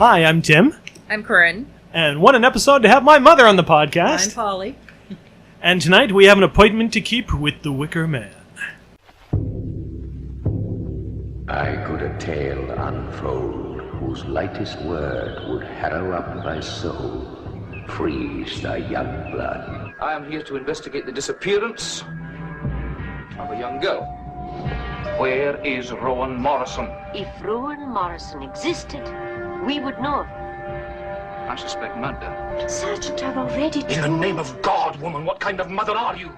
Hi, I'm Tim. I'm Corinne. And what an episode to have my mother on the podcast. I'm Polly. And tonight we have an appointment to keep with the Wicker Man. I could a tale unfold, whose lightest word would harrow up thy soul, freeze thy young blood. I am here to investigate the disappearance of a young girl. Where is Rowan Morrison? If Rowan Morrison existed, we would know. I suspect murder. Sergeant, I've already told... In the name of God, woman, what kind of mother are you?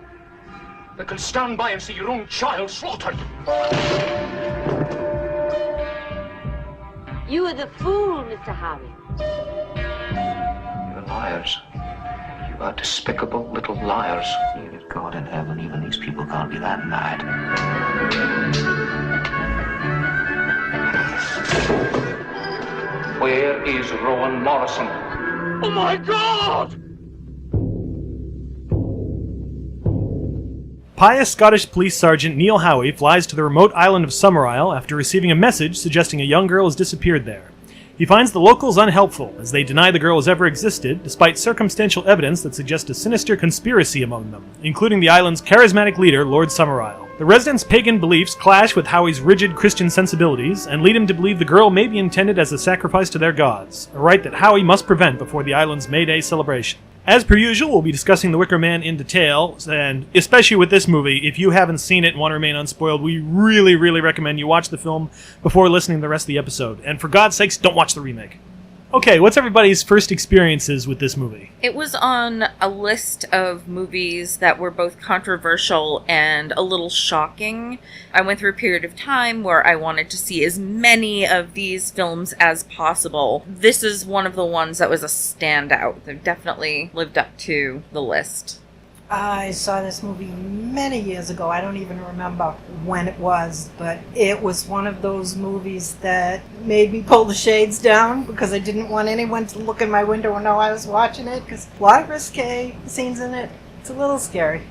That can stand by and see your own child slaughtered. You are the fool, Mr. Harry. You're liars. You are despicable little liars. Dear God in heaven, even these people can't be that mad. Where is Rowan Morrison? Oh my God! Pious Scottish Police Sergeant Neil Howie flies to the remote island of Summerisle after receiving a message suggesting a young girl has disappeared there. He finds the locals unhelpful, as they deny the girl has ever existed, despite circumstantial evidence that suggests a sinister conspiracy among them, including the island's charismatic leader, Lord Summerisle. The residents' pagan beliefs clash with Howie's rigid Christian sensibilities, and lead him to believe the girl may be intended as a sacrifice to their gods, a rite that Howie must prevent before the island's May Day celebration. As per usual, we'll be discussing The Wicker Man in detail, and especially with this movie, if you haven't seen it and want to remain unspoiled, we really, really recommend you watch the film before listening to the rest of the episode. And for God's sakes, don't watch the remake. Okay, what's everybody's first experiences with this movie? It was on a list of movies that were both controversial and a little shocking. I went through a period of time where I wanted to see as many of these films as possible. This is one of the ones that was a standout. They've definitely lived up to the list. I saw this movie many years ago. I don't even remember when it was, but it was one of those movies that made me pull the shades down because I didn't want anyone to look in my window and know I was watching it, because a lot of risque scenes in it. It's a little scary.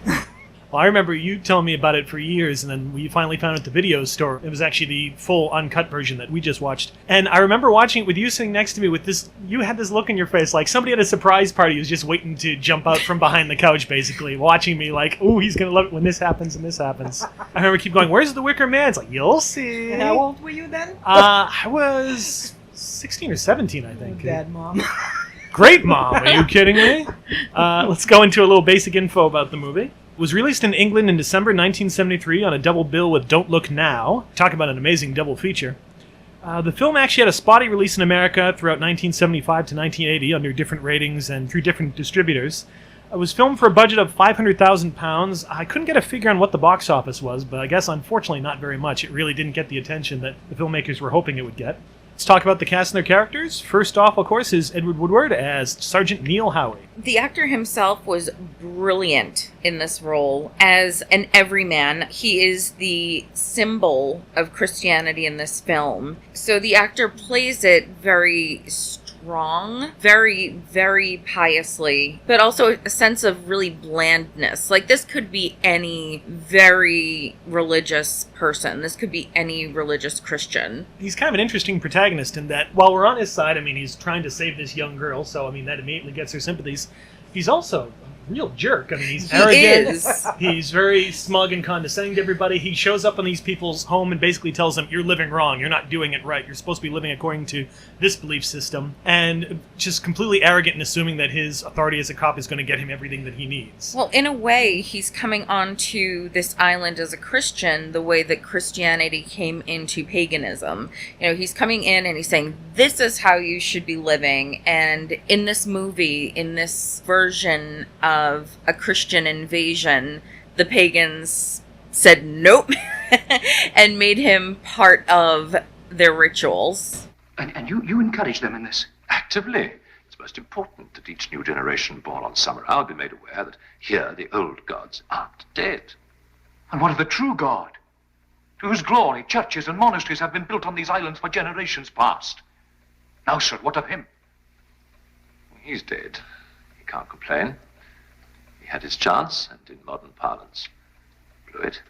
Well, I remember you telling me about it for years, and then we finally found it at the video store. It was actually the full uncut version that we just watched. And I remember watching it with you sitting next to me with this, you had this look in your face like somebody at a surprise party who's just waiting to jump out from behind the couch, basically, watching me like, ooh, he's going to love it when this happens and this happens. I remember keep going, where's the Wicker Man? It's like, you'll see. And how old were you then? I was 16 or 17, I think. Bad mom. Great mom, are you kidding me? Let's go into a little basic info about the movie. It was released in England in December 1973 on a double bill with Don't Look Now. Talk about an amazing double feature. The film actually had a spotty release in America throughout 1975 to 1980 under different ratings and through different distributors. It was filmed for a budget of £500,000. I couldn't get a figure on what the box office was, but I guess unfortunately not very much. It really didn't get the attention that the filmmakers were hoping it would get. Let's talk about the cast and their characters. First off, of course, is Edward Woodward as Sergeant Neil Howie. The actor himself was brilliant in this role as an everyman. He is the symbol of Christianity in this film. So the actor plays it very strong, very, very piously, but also a sense of really blandness. Like, this could be any very religious person. This could be any religious Christian. He's kind of an interesting protagonist in that while we're on his side, I mean, he's trying to save this young girl, so, I mean, that immediately gets her sympathies. He's also a real jerk. I mean, he's arrogant. He's very smug and condescending to everybody. He shows up in these people's home and basically tells them, you're living wrong. You're not doing it right. You're supposed to be living according to this belief system. And just completely arrogant and assuming that his authority as a cop is going to get him everything that he needs. Well, in a way, he's coming onto this island as a Christian the way that Christianity came into paganism. You know, he's coming in and he's saying, this is how you should be living. And in this movie, in this version of a Christian invasion, the pagans said nope and made him part of their rituals. And you encourage them in this? Actively. It's most important that each new generation born on Summerisle be made aware that here the old gods aren't dead. And what of the true God? To whose glory churches and monasteries have been built on these islands for generations past. Now, sir, what of him? He's dead. He can't complain. He had his chance, and in modern parlance, blew it.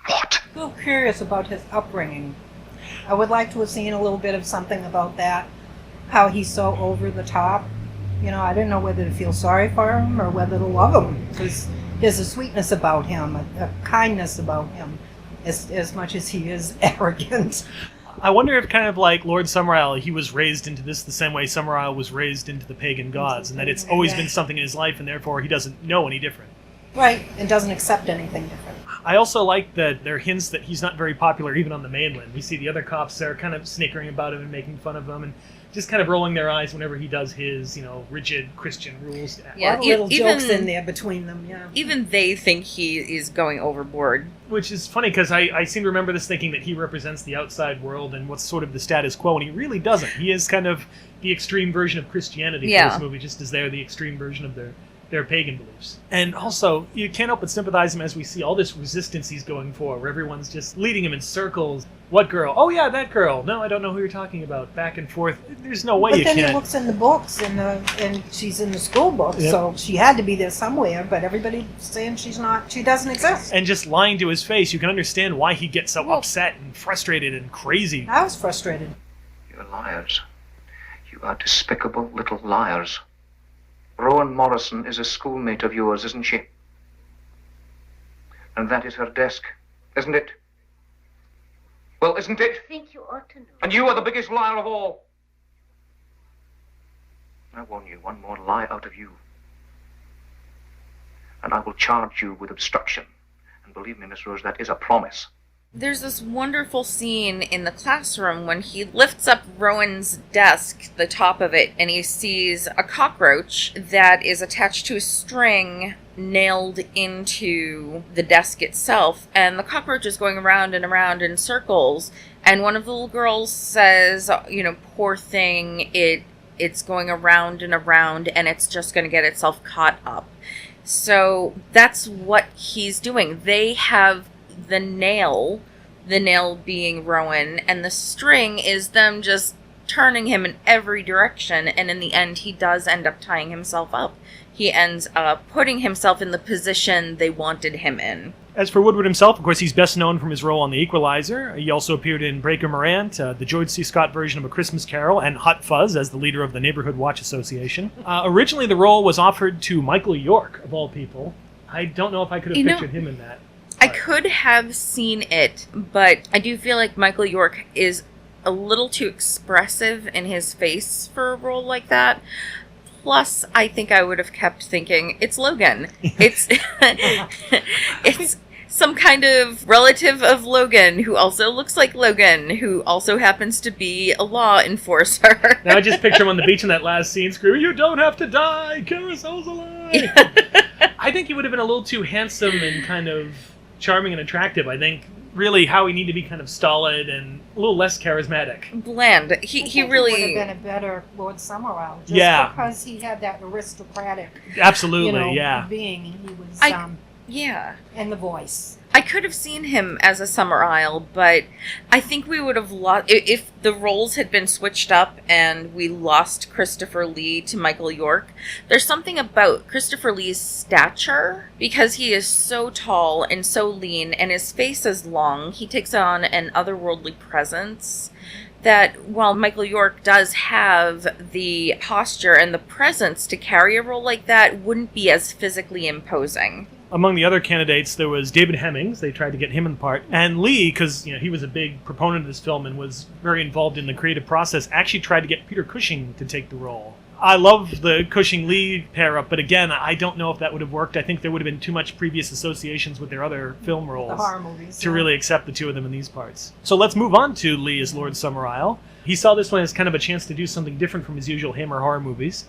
What? little curious about his upbringing. I would like to have seen a little bit of something about that, how he's so over the top. I didn't know whether to feel sorry for him or whether to love him, because there's a sweetness about him, a kindness about him, as much as he is arrogant. I wonder if, kind of like Lord Summerisle, he was raised into this the same way Summerisle was raised into the pagan gods, and that it's always been something in his life, and therefore he doesn't know any different. Right, and doesn't accept anything different. I also like that there are hints that he's not very popular even on the mainland. We see the other cops there kind of snickering about him and making fun of him, and just kind of rolling their eyes whenever he does his, rigid Christian rules. Yeah, little jokes in there between them, yeah. Even they think he is going overboard. Which is funny, because I seem to remember this thinking that he represents the outside world and what's sort of the status quo, and he really doesn't. He is kind of the extreme version of Christianity for this movie, just as they're the extreme version of their pagan beliefs. And also, you can't help but sympathize him as we see all this resistance he's going for, where everyone's just leading him in circles. What girl? Oh yeah, that girl. No, I don't know who you're talking about. Back and forth. There's no way you can't. But then he looks in the books, and she's in the school book, so she had to be there somewhere, but everybody's saying she's not, she doesn't exist. And just lying to his face, you can understand why he gets so upset and frustrated and crazy. I was frustrated. You're liars. You are despicable little liars. Rowan Morrison is a schoolmate of yours, isn't she? And that is her desk, isn't it? Well, isn't it? I think you ought to know. And you are the biggest liar of all. I warn you, one more lie out of you, and I will charge you with obstruction. And believe me, Miss Rose, that is a promise. There's this wonderful scene in the classroom when he lifts up Rowan's desk, the top of it, and he sees a cockroach that is attached to a string nailed into the desk itself, and the cockroach is going around and around in circles, and one of the little girls says, poor thing, it's going around and around, and it's just going to get itself caught up. So that's what he's doing. They have the nail being Rowan, and the string is them just turning him in every direction, and in the end he does end up tying himself up. He ends up putting himself in the position they wanted him in. As for Woodward himself, of course, he's best known from his role on The Equalizer. He also appeared in Breaker Morant, the George C. Scott version of A Christmas Carol, and Hot Fuzz as the leader of the Neighborhood Watch Association. Originally, the role was offered to Michael York, of all people. I don't know if I could have pictured him in that. I could have seen it, but I do feel like Michael York is a little too expressive in his face for a role like that. Plus, I think I would have kept thinking, it's Logan. It's some kind of relative of Logan who also looks like Logan, who also happens to be a law enforcer. Now I just picture him on the beach in that last scene screaming, "You don't have to die! Carousel's alive!" I think he would have been a little too handsome and kind of charming and attractive. I think really how he needed to be kind of stolid and a little less charismatic. Bland. He really would have been a better Lord Summerisle. Just because he had that aristocratic being. He was and the voice. I could have seen him as a Summerisle, but I think we would have lost if the roles had been switched up and we lost Christopher Lee to Michael York. There's something about Christopher Lee's stature, because he is so tall and so lean and his face is long, he takes on an otherworldly presence that while Michael York does have the posture and the presence to carry a role like that, wouldn't be as physically imposing. Among the other candidates, there was David Hemmings. They tried to get him in the part. And Lee, because he was a big proponent of this film and was very involved in the creative process, actually tried to get Peter Cushing to take the role. I love the Cushing-Lee pair-up, but again, I don't know if that would have worked. I think there would have been too much previous associations with their other film roles, the horror movies, to really accept the two of them in these parts. So let's move on to Lee as Lord Summerisle. He saw this one as kind of a chance to do something different from his usual Hammer horror movies.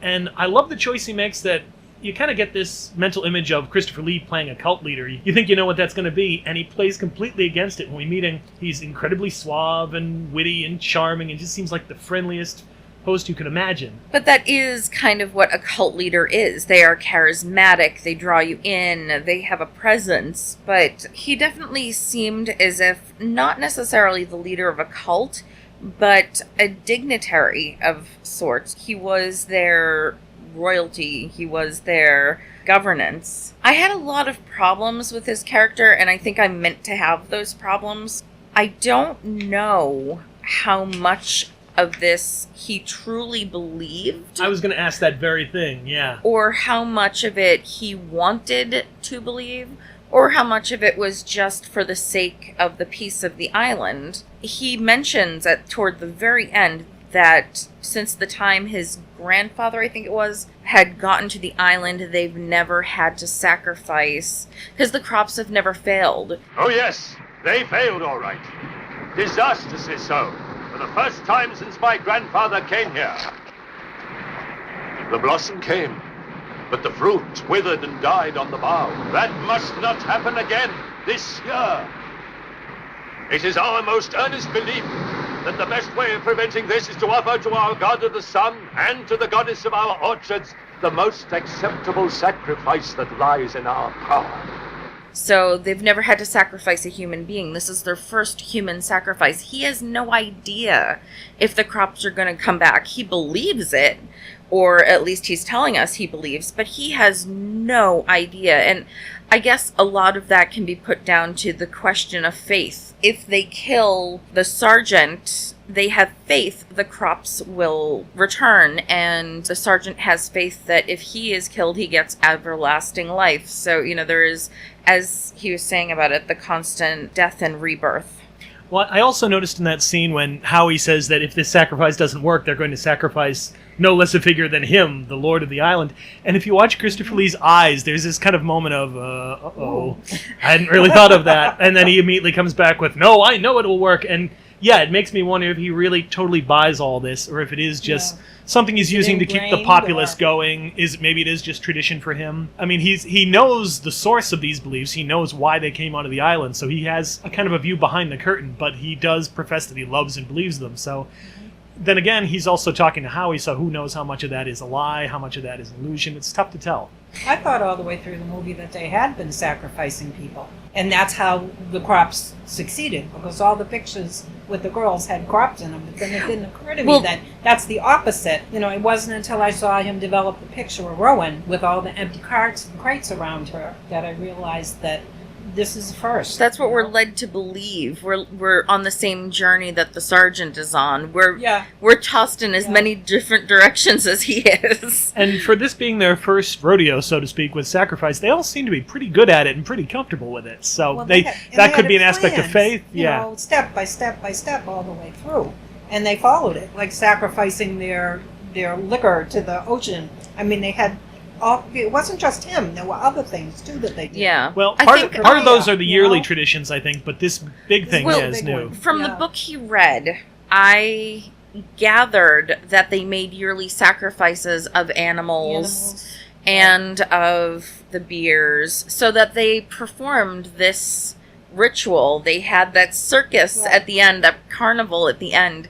And I love the choice he makes that you kind of get this mental image of Christopher Lee playing a cult leader. You think you know what that's going to be, and he plays completely against it. When we meet him, he's incredibly suave and witty and charming and just seems like the friendliest host you can imagine. But that is kind of what a cult leader is. They are charismatic, they draw you in, they have a presence, but he definitely seemed as if not necessarily the leader of a cult, but a dignitary of sorts. He was their royalty. He was their governance. I had a lot of problems with his character, and I think I meant to have those problems. I don't know how much of this he truly believed. I was going to ask that very thing, yeah. Or how much of it he wanted to believe, or how much of it was just for the sake of the peace of the island. He mentions toward the very end that since the time his grandfather, I think it was, had gotten to the island, they've never had to sacrifice, because the crops have never failed. Oh yes, they failed all right. Disastrously so. For the first time since my grandfather came here. The blossom came, but the fruit withered and died on the bough. That must not happen again this year. It is our most earnest belief that the best way of preventing this is to offer to our god of the sun and to the goddess of our orchards the most acceptable sacrifice that lies in our power. So they've never had to sacrifice a human being. This is their first human sacrifice. He has no idea if the crops are going to come back. He believes it, or at least he's telling us he believes, but he has no idea. And I guess a lot of that can be put down to the question of faith. If they kill the sergeant, they have faith the crops will return, and the sergeant has faith that if he is killed, he gets everlasting life. So, there is, as he was saying about it, the constant death and rebirth. Well, I also noticed in that scene when Howie says that if this sacrifice doesn't work, they're going to sacrifice no less a figure than him, the Lord of the Island. And if you watch Christopher Lee's eyes, there's this kind of moment of, uh-oh, I hadn't really thought of that. And then he immediately comes back with, no, I know it will work. And yeah, it makes me wonder if he really totally buys all this, or if it is just something he's using to keep the populace going. Maybe it is just tradition for him. I mean, he knows the source of these beliefs. He knows why they came onto the island, so he has a kind of a view behind the curtain, but he does profess that he loves and believes them. So then again, he's also talking to Howie, so who knows how much of that is a lie, how much of that is illusion. It's tough to tell. I thought all the way through the movie that they had been sacrificing people. And that's how the crops succeeded, because all the pictures with the girls had crops in them. But then it didn't occur to me that that's the opposite. It wasn't until I saw him develop the picture of Rowan with all the empty carts and crates around her that I realized that this is first. That's what we're led to believe. We're on the same journey that the sergeant is on. We're tossed in as many different directions as he is. And for this being their first rodeo, so to speak, with sacrifice, they all seem to be pretty good at it and pretty comfortable with it. So that could be an aspect of faith. Step by step by step all the way through. And they followed it, like sacrificing their liquor to the ocean. I mean, they had it wasn't just him. There were other things too that they did. Yeah. Well, part of those are the yearly traditions, I think, but this big thing is new. From the book he read, I gathered that they made yearly sacrifices of animals and of the beers, so that they performed this ritual. They had that circus at the end, that carnival at the end.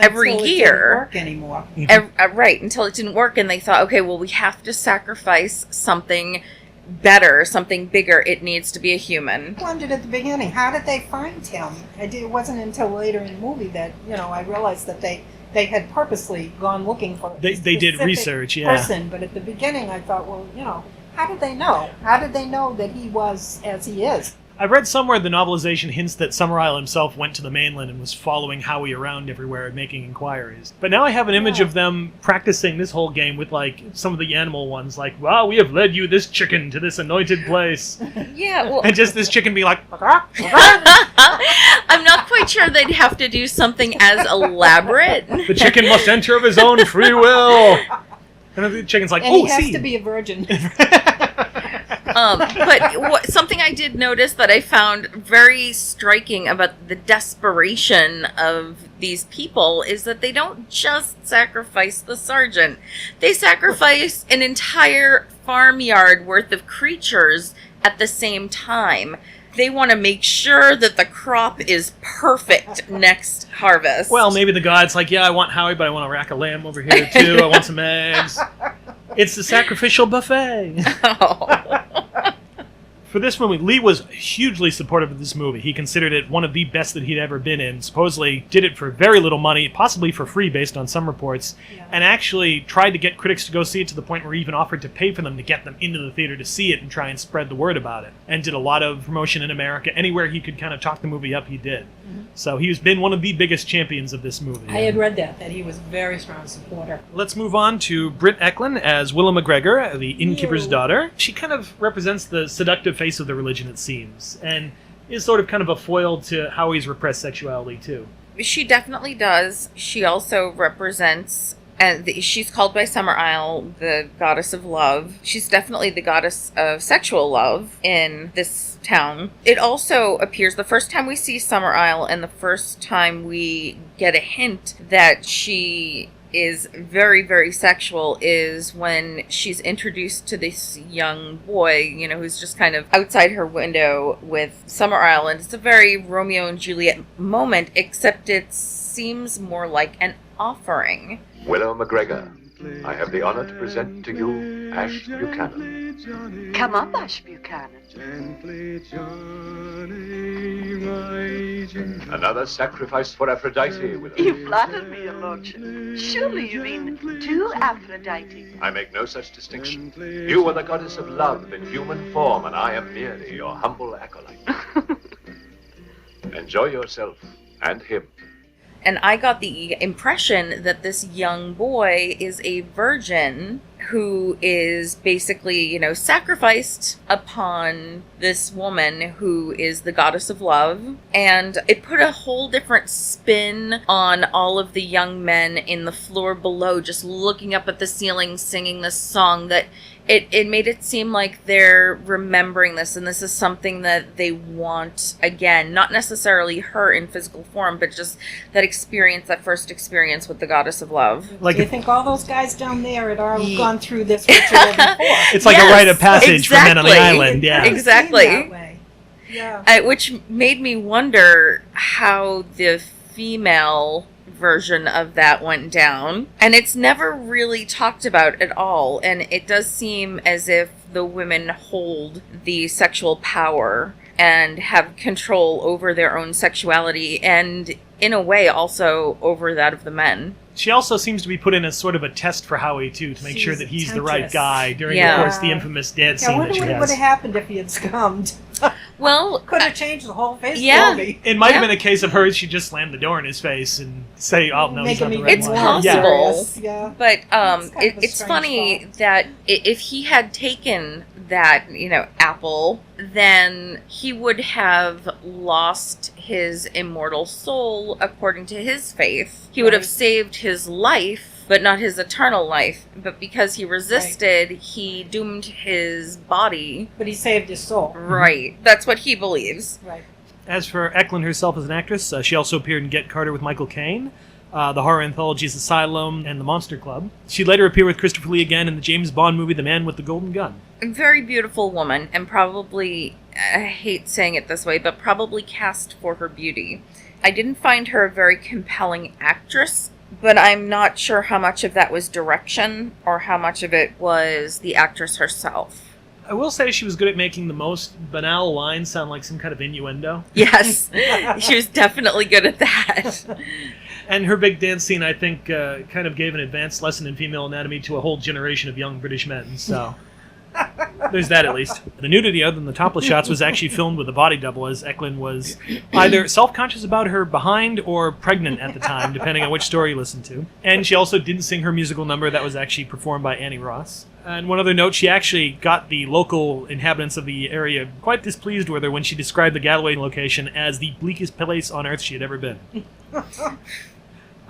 Every year. It didn't work anymore. Right, until it didn't work, and they thought, okay, well, we have to sacrifice something better, something bigger. It needs to be a human. I wondered at the beginning, how did they find him? It wasn't until later in the movie that, I realized that they had purposely gone looking for a They did research, person, but at the beginning I thought, well, how did they know? How did they know that he was as he is? I read somewhere the novelization hints that Summerisle himself went to the mainland and was following Howie around everywhere and making inquiries. But now I have an image of them practicing this whole game with, some of the animal ones, well, we have led you, this chicken, to this anointed place. Yeah, well... And just this chicken being like... I'm not quite sure they'd have to do something as elaborate. The chicken must enter of his own free will. And the chicken's like, and he has to be a virgin. But something I did notice that I found very striking about the desperation of these people is that they don't just sacrifice the sergeant. They sacrifice an entire farmyard worth of creatures at the same time. They want to make sure that the crop is perfect next harvest. Well, maybe the god's like, I want Howie, but I want a rack of lamb over here too. I want some eggs. It's the sacrificial buffet. For this movie, Lee was hugely supportive of this movie. He considered it one of the best that he'd ever been in. Supposedly did it for very little money, possibly for free based on some reports, and actually tried to get critics to go see it to the point where he even offered to pay for them to get them into the theater to see it and try and spread the word about it. And did a lot of promotion in America. Anywhere he could kind of talk the movie up, he did. Mm-hmm. So he's been one of the biggest champions of this movie. I had read that he was a very strong supporter. Let's move on to Britt Eklund as Willa McGregor, the innkeeper's daughter. She kind of represents the seductive face of the religion, it seems, and is sort of kind of a foil to Howie's repressed sexuality, too. She definitely does. She also represents, she's called by Summerisle the goddess of love. She's definitely the goddess of sexual love in this town. It also appears the first time we see Summerisle and the first time we get a hint that she is very, very sexual is when she's introduced to this young boy, who's just kind of outside her window with Summerisle, and it's a very Romeo and Juliet moment, except it seems more like an offering. Willow McGregor, I have the honor to present to you Ash Buchanan. Come up, Ash Buchanan. Another sacrifice for Aphrodite, Willow. You flattered me, Your Lordship. Surely you mean to Aphrodite. I make no such distinction. You are the goddess of love in human form, and I am merely your humble acolyte. Enjoy yourself and him. And I got the impression that this young boy is a virgin who is basically, sacrificed upon this woman who is the goddess of love. And it put a whole different spin on all of the young men in the floor below, just looking up at the ceiling, singing this song, that it made it seem like they're remembering this, and this is something that they want again. Not necessarily her in physical form, but just that experience, that first experience with the goddess of love. Do you think all those guys down there had already gone through this ritual before? It's like a rite of passage for men on the island. Yeah, exactly. Yeah. Which made me wonder how the female version of that went down, and it's never really talked about at all, and it does seem as if the women hold the sexual power and have control over their own sexuality, and in a way also over that of the men. She also seems to be put in as sort of a test for Howie, too, to make sure that he's the right guy during, of course, the infamous dance scene that she has. I wonder what would have happened if he had succumbed. Well, could have changed the whole face of the movie. It might have been a case of her, she just slammed the door in his face and say, oh, no, he's not the right It's one. possible. Yeah. But it's funny that if he had taken that, apple, then he would have lost his immortal soul according to his faith. He would have saved his life, but not his eternal life. But because he resisted, he doomed his body. But he saved his soul. Right. That's what he believes. Right. As for Eklund herself as an actress, she also appeared in Get Carter with Michael Caine, the horror anthologies Asylum, and The Monster Club. She'd later appear with Christopher Lee again in the James Bond movie The Man with the Golden Gun. A very beautiful woman, and probably, I hate saying it this way, but probably cast for her beauty. I didn't find her a very compelling actress, but I'm not sure how much of that was direction or how much of it was the actress herself. I will say she was good at making the most banal lines sound like some kind of innuendo. Yes, she was definitely good at that. And her big dance scene, I think, kind of gave an advanced lesson in female anatomy to a whole generation of young British men, so there's that at least. The nudity, other than the topless shots, was actually filmed with a body double, as Eklund was either self-conscious about her behind or pregnant at the time, depending on which story you listen to. And she also didn't sing her musical number that was actually performed by Annie Ross. And one other note, she actually got the local inhabitants of the area quite displeased with her when she described the Galloway location as the bleakest place on earth she had ever been.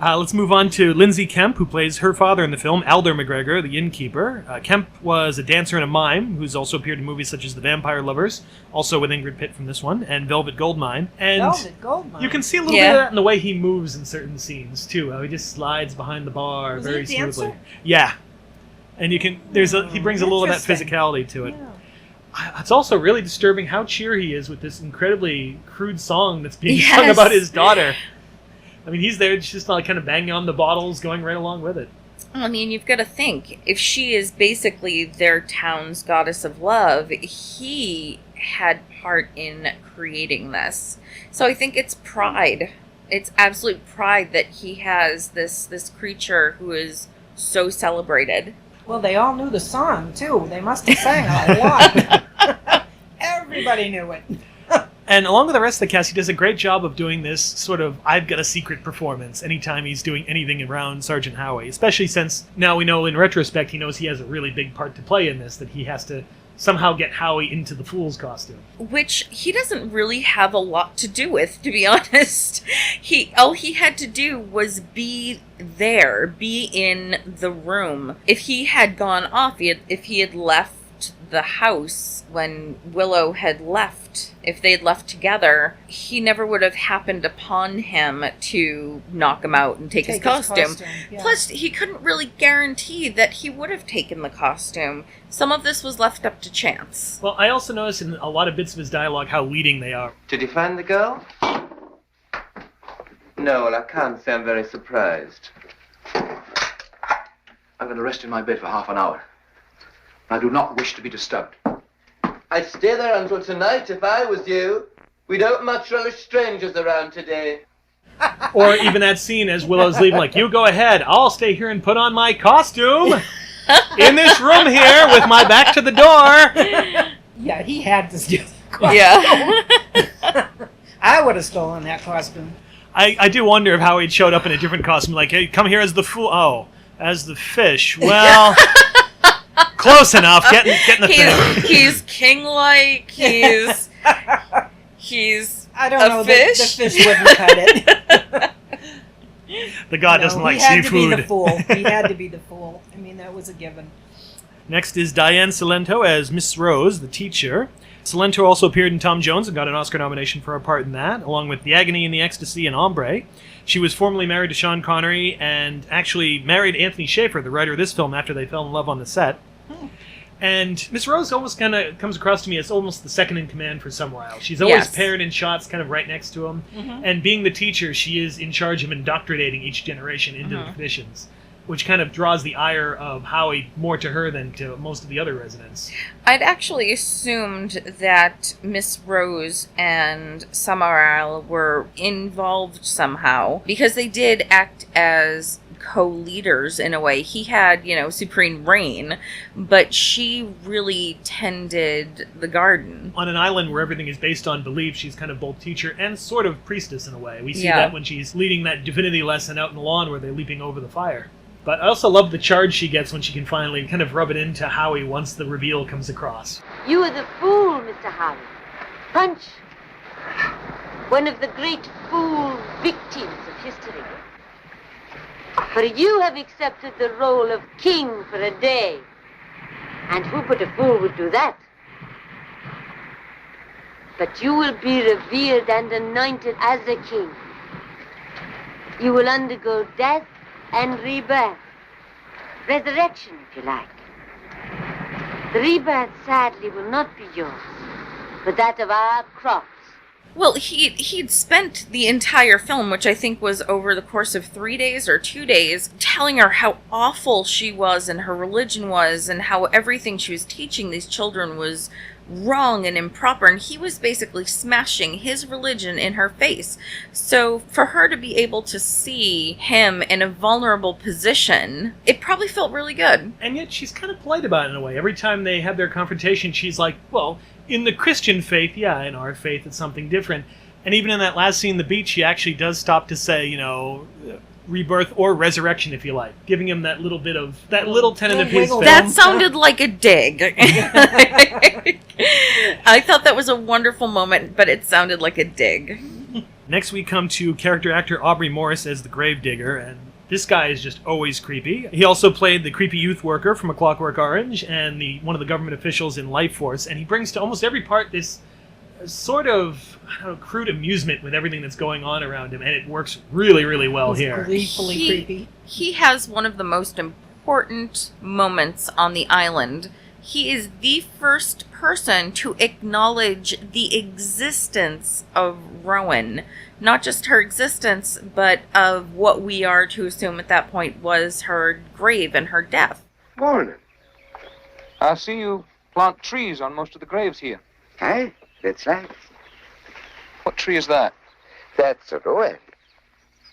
Let's move on to Lindsay Kemp, who plays her father in the film, Alder McGregor, the innkeeper. Kemp was a dancer and a mime, who's also appeared in movies such as The Vampire Lovers, also with Ingrid Pitt from this one, and Velvet Goldmine. And Velvet Goldmine. You can see a little bit of that in the way he moves in certain scenes, too, how he just slides behind the bar very smoothly. Dancer? Yeah. And you can, he brings a little of that physicality to it. It's also really disturbing how cheery he is with this incredibly crude song that's being sung about his daughter. I mean, he's there just like kind of banging on the bottles, going right along with it. I mean, you've got to think, if she is basically their town's goddess of love, he had part in creating this. So I think it's pride. It's absolute pride that he has this creature who is so celebrated. Well, they all knew the song, too. They must have sang a lot. Everybody knew it. And along with the rest of the cast, he does a great job of doing this sort of I've got a secret performance anytime he's doing anything around Sergeant Howie, especially since now we know in retrospect he knows he has a really big part to play in this, that he has to somehow get Howie into the fool's costume. Which he doesn't really have a lot to do with, to be honest. All he had to do was be there, be in the room. If he had gone off, if he had left the house when Willow had left, if they had left together, he never would have happened upon him to knock him out and take his costume. Yeah. Plus, he couldn't really guarantee that he would have taken the costume. Some of this was left up to chance. Well, I also noticed in a lot of bits of his dialogue how leading they are. Did you find the girl? No, well, I can't say I'm very surprised. I'm going to rest in my bed for half an hour. I do not wish to be disturbed. I'd stay there until tonight if I was you. We don't much relish strangers around today. Or even that scene as Willow's leaving, like, you go ahead, I'll stay here and put on my costume in this room here with my back to the door. Yeah, he had to steal the costume. Yeah. I would have stolen that costume. I do wonder if Howie showed up in a different costume, like, hey, come here as the fool. Oh, as the fish. Well, close enough. Getting the thing. He's king-like. He's I don't know. fish. The fish wouldn't cut it. The god doesn't like he had seafood. To be the fool. He had to be the fool. I mean, that was a given. Next is Diane Cilento as Miss Rose, the teacher. Cilento also appeared in Tom Jones and got an Oscar nomination for her part in that, along with The Agony and the Ecstasy and Ombre. She was formerly married to Sean Connery and actually married Anthony Schaefer, the writer of this film, after they fell in love on the set. And Miss Rose almost kind of comes across to me as almost the second in command for Summerisle. She's always paired in shots kind of right next to him. Mm-hmm. And being the teacher, she is in charge of indoctrinating each generation into the traditions, which kind of draws the ire of Howie more to her than to most of the other residents. I'd actually assumed that Miss Rose and Summerisle were involved somehow, because they did act as co-leaders in a way. He had, supreme reign, but she really tended the garden. On an island where everything is based on belief, she's kind of both teacher and sort of priestess in a way. We see that when she's leading that divinity lesson out in the lawn where they're leaping over the fire. But I also love the charge she gets when she can finally kind of rub it into Howie once the reveal comes across. You are the fool, Mr. Howie. Punch. One of the great fool victims of history. For you have accepted the role of king for a day. And who but a fool would do that? But you will be revered and anointed as a king. You will undergo death and rebirth. Resurrection, if you like. The rebirth, sadly, will not be yours, but that of our crops. Well, he'd spent the entire film, which I think was over the course of 3 days or 2 days, telling her how awful she was and her religion was and how everything she was teaching these children was wrong and improper, and he was basically smashing his religion in her face. So for her to be able to see him in a vulnerable position, it probably felt really good. And yet she's kind of polite about it in a way. Every time they have their confrontation, she's like, well, in the Christian faith, yeah, in our faith it's something different. And even in that last scene, the beach, she actually does stop to say, rebirth or resurrection, if you like, giving him that little bit of that little tenet of his film. That sounded like a dig. I thought that was a wonderful moment, but it sounded like a dig. Next we come to character actor Aubrey Morris as the Gravedigger, and this guy is just always creepy. He also played the creepy youth worker from A Clockwork Orange and one of the government officials in Life Force, and he brings to almost every part this sort of, crude amusement with everything that's going on around him, and it works really, really well here. Gleefully creepy. He has one of the most important moments on the island. He is the first person to acknowledge the existence of Rowan. Not just her existence, but of what we are to assume at that point was her grave and her death. Morning. I see you plant trees on most of the graves here. Aye, that's right. What tree is that? That's a Rowan.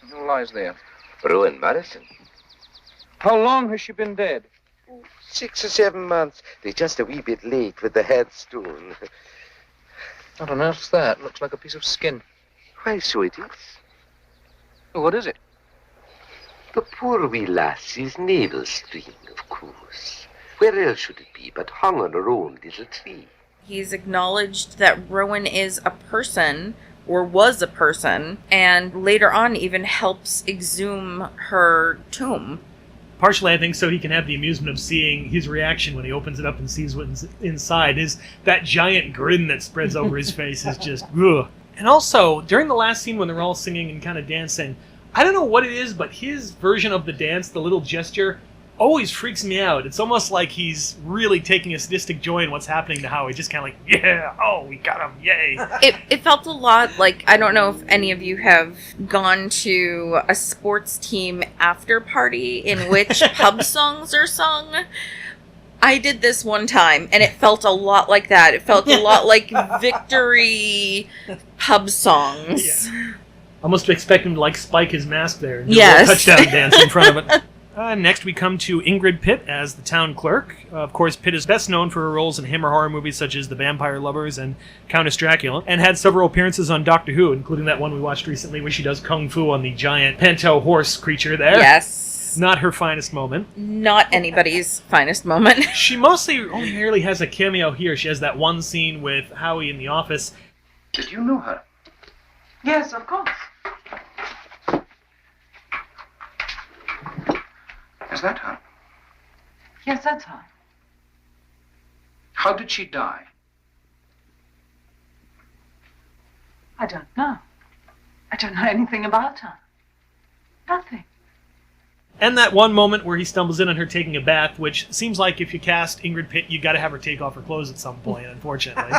Who lies there? Rowan Morrison. How long has she been dead? 6 or 7 months. They're just a wee bit late with the headstone. What on earth's that? Looks like a piece of skin. Why, so it is. What is it? The poor wee lassie's navel string, of course. Where else should it be but hung on her own little tree? He's acknowledged that Rowan is a person, or was a person, and later on even helps exhume her tomb. Partially, I think, so he can have the amusement of seeing his reaction when he opens it up and sees what's inside. That giant grin that spreads over his face is just, ugh. And also, during the last scene when they're all singing and kind of dancing, I don't know what it is, but his version of the dance, the little gesture, always freaks me out. It's almost like he's really taking a sadistic joy in what's happening to Howie. Just kind of like, yeah, oh, we got him, yay. It felt a lot like, I don't know if any of you have gone to a sports team after party in which pub songs are sung. I did this one time, and it felt a lot like that. It felt a lot like victory pub songs. Yeah. Almost expect him to like spike his mask there and do yes. a touchdown dance in front of it. Next, we come to Ingrid Pitt as the town clerk. Of course, Pitt is best known for her roles in Hammer horror movies such as The Vampire Lovers and Countess Dracula, and had several appearances on Doctor Who, including that one we watched recently where she does kung fu on the giant panto horse creature there. Yes. Not her finest moment. Not anybody's finest moment. She mostly only really has a cameo here. She has that one scene with Howie in the office. Did you know her? Yes, of course. Is that her? Yes, that's her. How did she die? I don't know. I don't know anything about her. Nothing. And that one moment where he stumbles in on her taking a bath, which seems like if you cast Ingrid Pitt, you got to have her take off her clothes at some point, unfortunately.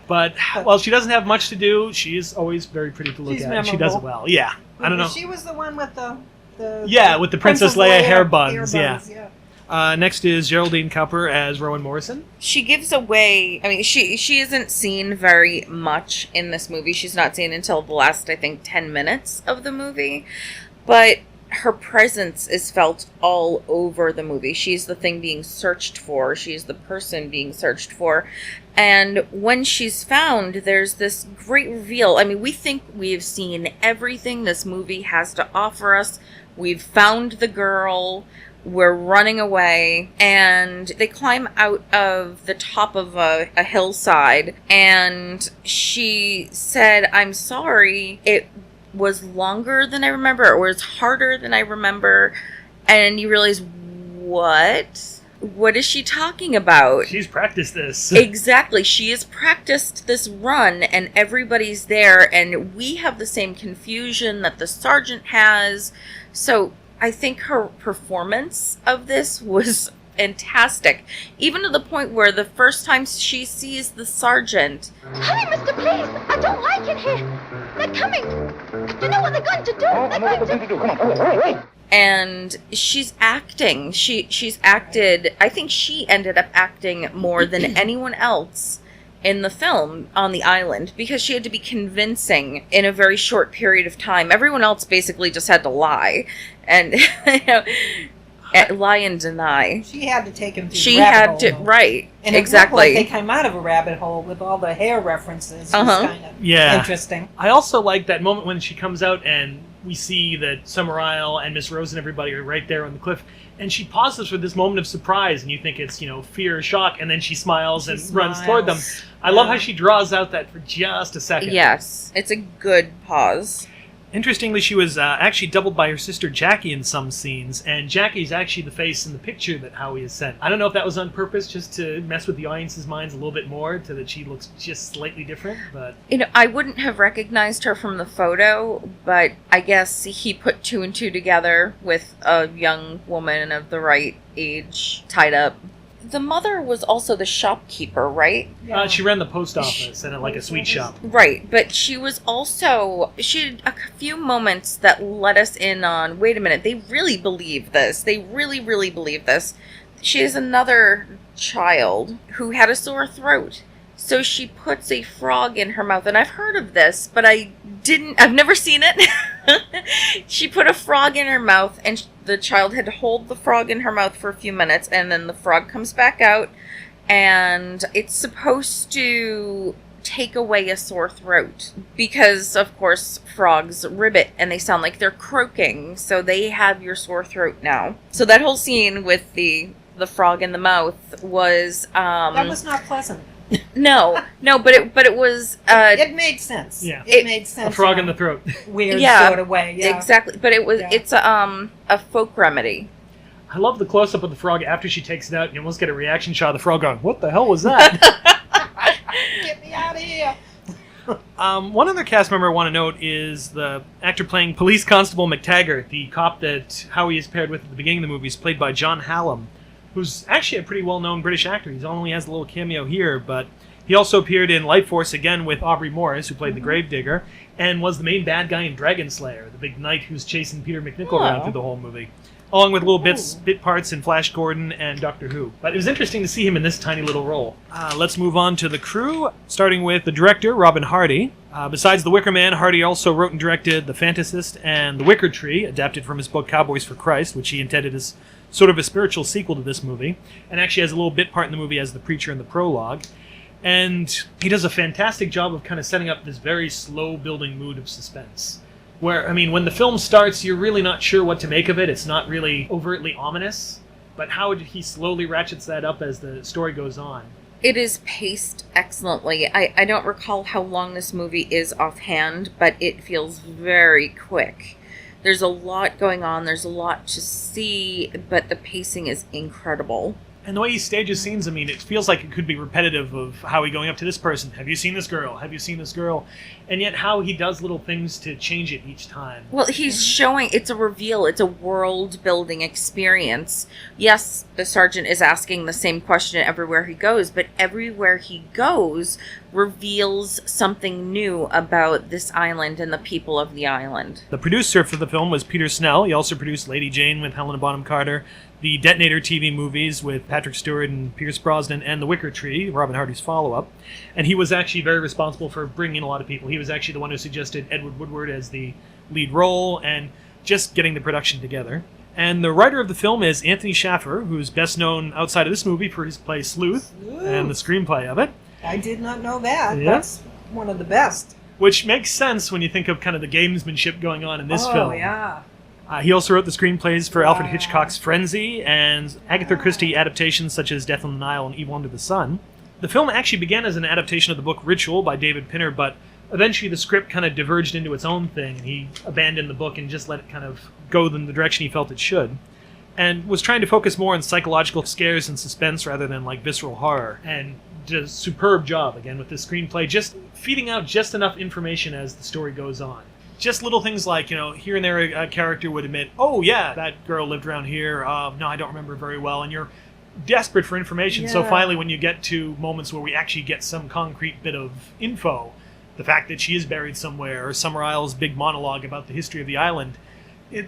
But while she doesn't have much to do, she is always very pretty to look She's at. memorable. She does it well. Yeah. I don't know. She was the one with the with the Princess Leia hair buns. Yeah. Next is Geraldine Cooper as Rowan Morrison. She gives away, I mean, she isn't seen very much in this movie. She's not seen until the last, I think, 10 minutes of the movie. But her presence is felt all over the movie. She's the thing being searched for. She's the person being searched for. And when she's found, there's this great reveal. I mean, we think we've seen everything this movie has to offer us. We've found the girl. We're running away. And they climb out of the top of a hillside. And she said, "I'm sorry. It was longer than I remember. Or it was harder than I remember." And you realize, what? What is she talking about? She's practiced this. Exactly. She has practiced this run, and everybody's there, and we have the same confusion that the sergeant has. So I think her performance of this was fantastic. Even to the point where the first time she sees the sergeant... Hurry, mister, please! I don't like it here! They're coming! You know what they're going to do! I know what they're going to do. Come on, hurry. And she's acting. She's acted... I think she ended up acting more than anyone else in the film on the island, because she had to be convincing in a very short period of time. Everyone else basically just had to lie. And, lie and deny. She had to take him through She the rabbit had to, hole. right, And exactly. They came out of a rabbit hole with all the hair references. It was kind of interesting. I also like that moment when she comes out and we see that Summerisle and Miss Rose and everybody are right there on the cliff, and she pauses for this moment of surprise, and you think it's, fear or shock, and then she smiles and runs toward them. I love how she draws out that for just a second. Yes, it's a good pause. Interestingly, she was actually doubled by her sister Jackie in some scenes, and Jackie's actually the face in the picture that Howie has sent. I don't know if that was on purpose, just to mess with the audience's minds a little bit more, so that she looks just slightly different, but... I wouldn't have recognized her from the photo, but I guess he put two and two together with a young woman of the right age tied up. The mother was also the shopkeeper, right? She ran the post office and like a sweet shop. Right, but she was also... She had a few moments that let us in on, wait a minute, they really believe this. They really, really believe this. She has another child who had a sore throat. So she puts a frog in her mouth, and I've heard of this, but I've never seen it. She put a frog in her mouth, and the child had to hold the frog in her mouth for a few minutes, and then the frog comes back out, and it's supposed to take away a sore throat, because of course frogs ribbit and they sound like they're croaking, so they have your sore throat now. So that whole scene with the frog in the mouth was that was not pleasant. No, but it was. It made sense. Yeah, it made sense. A frog in the throat. Weird sort of way. Yeah, exactly. But it's a folk remedy. I love the close up of the frog after she takes it out. You almost get a reaction shot of the frog going, "What the hell was that?" Get me out of here. One other cast member I want to note is the actor playing Police Constable McTaggart, the cop that Howie is paired with at the beginning of the movie, is played by John Hallam, who's actually a pretty well-known British actor. He only has a little cameo here, but he also appeared in Life Force again with Aubrey Morris, who played the Gravedigger, and was the main bad guy in Dragon Slayer, the big knight who's chasing Peter McNichol around through the whole movie, along with little bit parts in Flash Gordon and Doctor Who. But it was interesting to see him in this tiny little role. Let's move on to the crew, starting with the director, Robin Hardy. Besides The Wicker Man, Hardy also wrote and directed The Fantasist and The Wicker Tree, adapted from his book Cowboys for Christ, which he intended as sort of a spiritual sequel to this movie, and actually has a little bit part in the movie as the preacher in the prologue. And he does a fantastic job of kind of setting up this very slow-building mood of suspense. Where, I mean, when the film starts, you're really not sure what to make of it. It's not really overtly ominous, but how he slowly ratchets that up as the story goes on. It is paced excellently. I don't recall how long this movie is offhand, but it feels very quick. There's a lot going on, there's a lot to see, but the pacing is incredible. And the way he stages scenes, I mean, it feels like it could be repetitive of Howie going up to this person. Have you seen this girl? Have you seen this girl? And yet how he does little things to change it each time. Well, he's showing, it's a reveal, it's a world-building experience. Yes, the sergeant is asking the same question everywhere he goes, but everywhere he goes reveals something new about this island and the people of the island. The producer for the film was Peter Snell. He also produced Lady Jane with Helena Bonham Carter, the Detonator TV movies with Patrick Stewart and Pierce Brosnan, and The Wicker Tree, Robin Hardy's follow-up. And he was actually very responsible for bringing in a lot of people. He was actually the one who suggested Edward Woodward as the lead role and just getting the production together. And the writer of the film is Anthony Schaffer, who's best known outside of this movie for his play Sleuth and the screenplay of it. I did not know that. Yeah. That's one of the best. Which makes sense when you think of kind of the gamesmanship going on in this film. Oh, yeah. He also wrote the screenplays for Alfred Hitchcock's Frenzy and Agatha Christie adaptations such as Death on the Nile and Evil Under the Sun. The film actually began as an adaptation of the book Ritual by David Pinner, but eventually the script kind of diverged into its own thing. He abandoned the book and just let it kind of go in the direction he felt it should, and was trying to focus more on psychological scares and suspense rather than like visceral horror. And did a superb job, again, with the screenplay, just feeding out just enough information as the story goes on. Just little things like, you know, here and there a character would admit, oh yeah, that girl lived around here, no, I don't remember very well, and you're desperate for information. So finally, when you get to moments where we actually get some concrete bit of info, the fact that she is buried somewhere, or Summerisle's big monologue about the history of the island,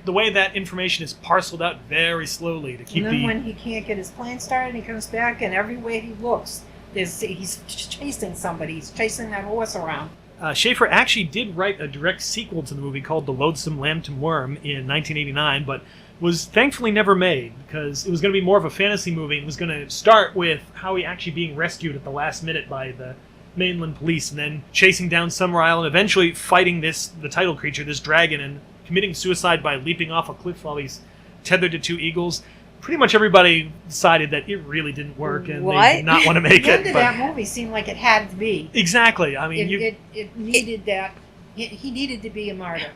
the way that information is parceled out very slowly to keep and then when he can't get his plane started, he comes back, and everywhere he looks, he's chasing somebody. He's chasing that horse around. Schaefer actually did write a direct sequel to the movie called The Loathsome Lambton Worm in 1989, but was thankfully never made because it was going to be more of a fantasy movie and was going to start with Howie actually being rescued at the last minute by the mainland police and then chasing down Summerisle and eventually fighting the title creature, this dragon, and committing suicide by leaping off a cliff while he's tethered to two eagles. Pretty much everybody decided that it really didn't work and they did not want to make it. The end of that movie seemed like it had to be. Exactly. I mean, it needed that. He needed to be a martyr.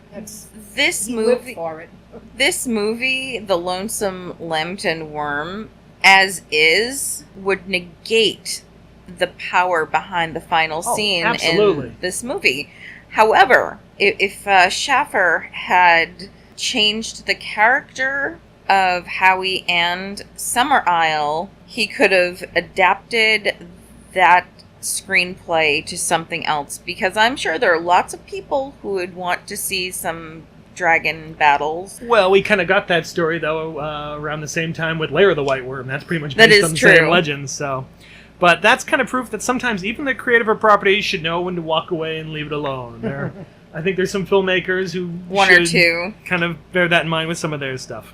This he movie lived for it. This movie, The Lonesome Lambton Worm, as is, would negate the power behind the final scene in this movie. However, if Schaffer had changed the character of Howie and Summerisle, he could have adapted that screenplay to something else, because I'm sure there are lots of people who would want to see some dragon battles. Well, we kind of got that story, though, around the same time with Lair of the White Worm. That's pretty much based on the same legend, so... But that's kind of proof that sometimes even the creator of a property should know when to walk away and leave it alone. I think there's some filmmakers who One or two kind of bear that in mind with some of their stuff.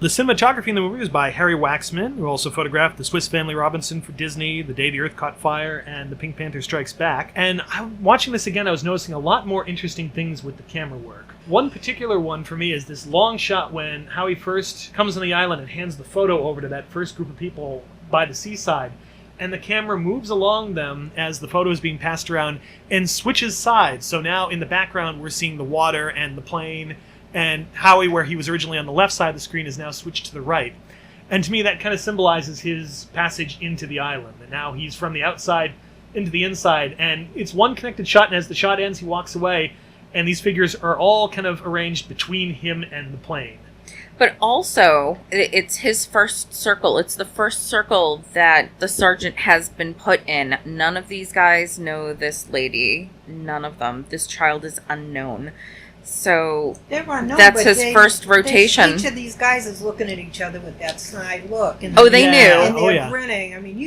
The cinematography in the movie was by Harry Waxman, who also photographed The Swiss Family Robinson for Disney, The Day the Earth Caught Fire, and The Pink Panther Strikes Back. And watching this again, I was noticing a lot more interesting things with the camera work. One particular one for me is this long shot when Howie first comes on the island and hands the photo over to that first group of people by the seaside. And the camera moves along them as the photo is being passed around and switches sides. So now in the background, we're seeing the water and the plane, and Howie, where he was originally on the left side of the screen, is now switched to the right. And to me, that kind of symbolizes his passage into the island. And now he's from the outside into the inside, and it's one connected shot, and as the shot ends, he walks away, and these figures are all kind of arranged between him and the plane. But also, it's his first circle. It's the first circle that the sergeant has been put in. None of these guys know this lady. None of them. This child is unknown. So that's his first rotation. Each of these guys is looking at each other with that snide look. And they knew. And they're grinning. I mean,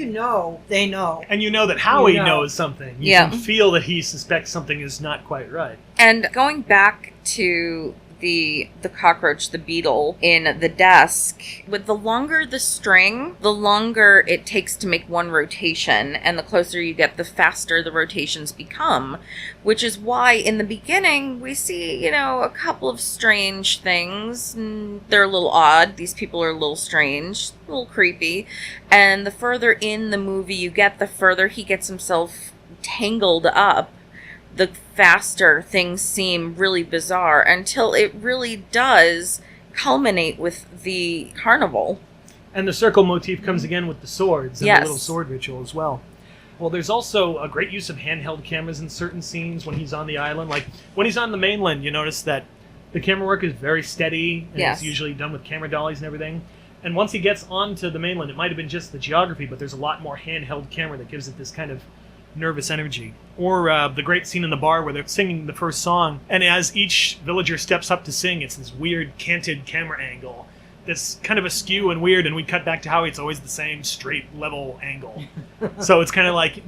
they know. And you know that Howie knows something. You can feel that he suspects something is not quite right. And going back to the cockroach, the beetle in the desk, with the longer the string, the longer it takes to make one rotation, and the closer you get, the faster the rotations become, which is why in the beginning we see, a couple of strange things. They're a little odd. These people are a little strange, a little creepy, and the further in the movie you get, the further he gets himself tangled up, the faster things seem really bizarre until it really does culminate with the carnival. And the circle motif comes again with the swords and the little sword ritual as well. Well, there's also a great use of handheld cameras in certain scenes when he's on the island. Like, when he's on the mainland, you notice that the camera work is very steady, and it's usually done with camera dollies and everything. And once he gets onto the mainland, it might have been just the geography, but there's a lot more handheld camera that gives it this kind of nervous energy. Or the great scene in the bar where they're singing the first song, and as each villager steps up to sing, it's this weird canted camera angle that's kind of askew and weird, and we cut back to Howie, it's always the same straight level angle. So it's kind of like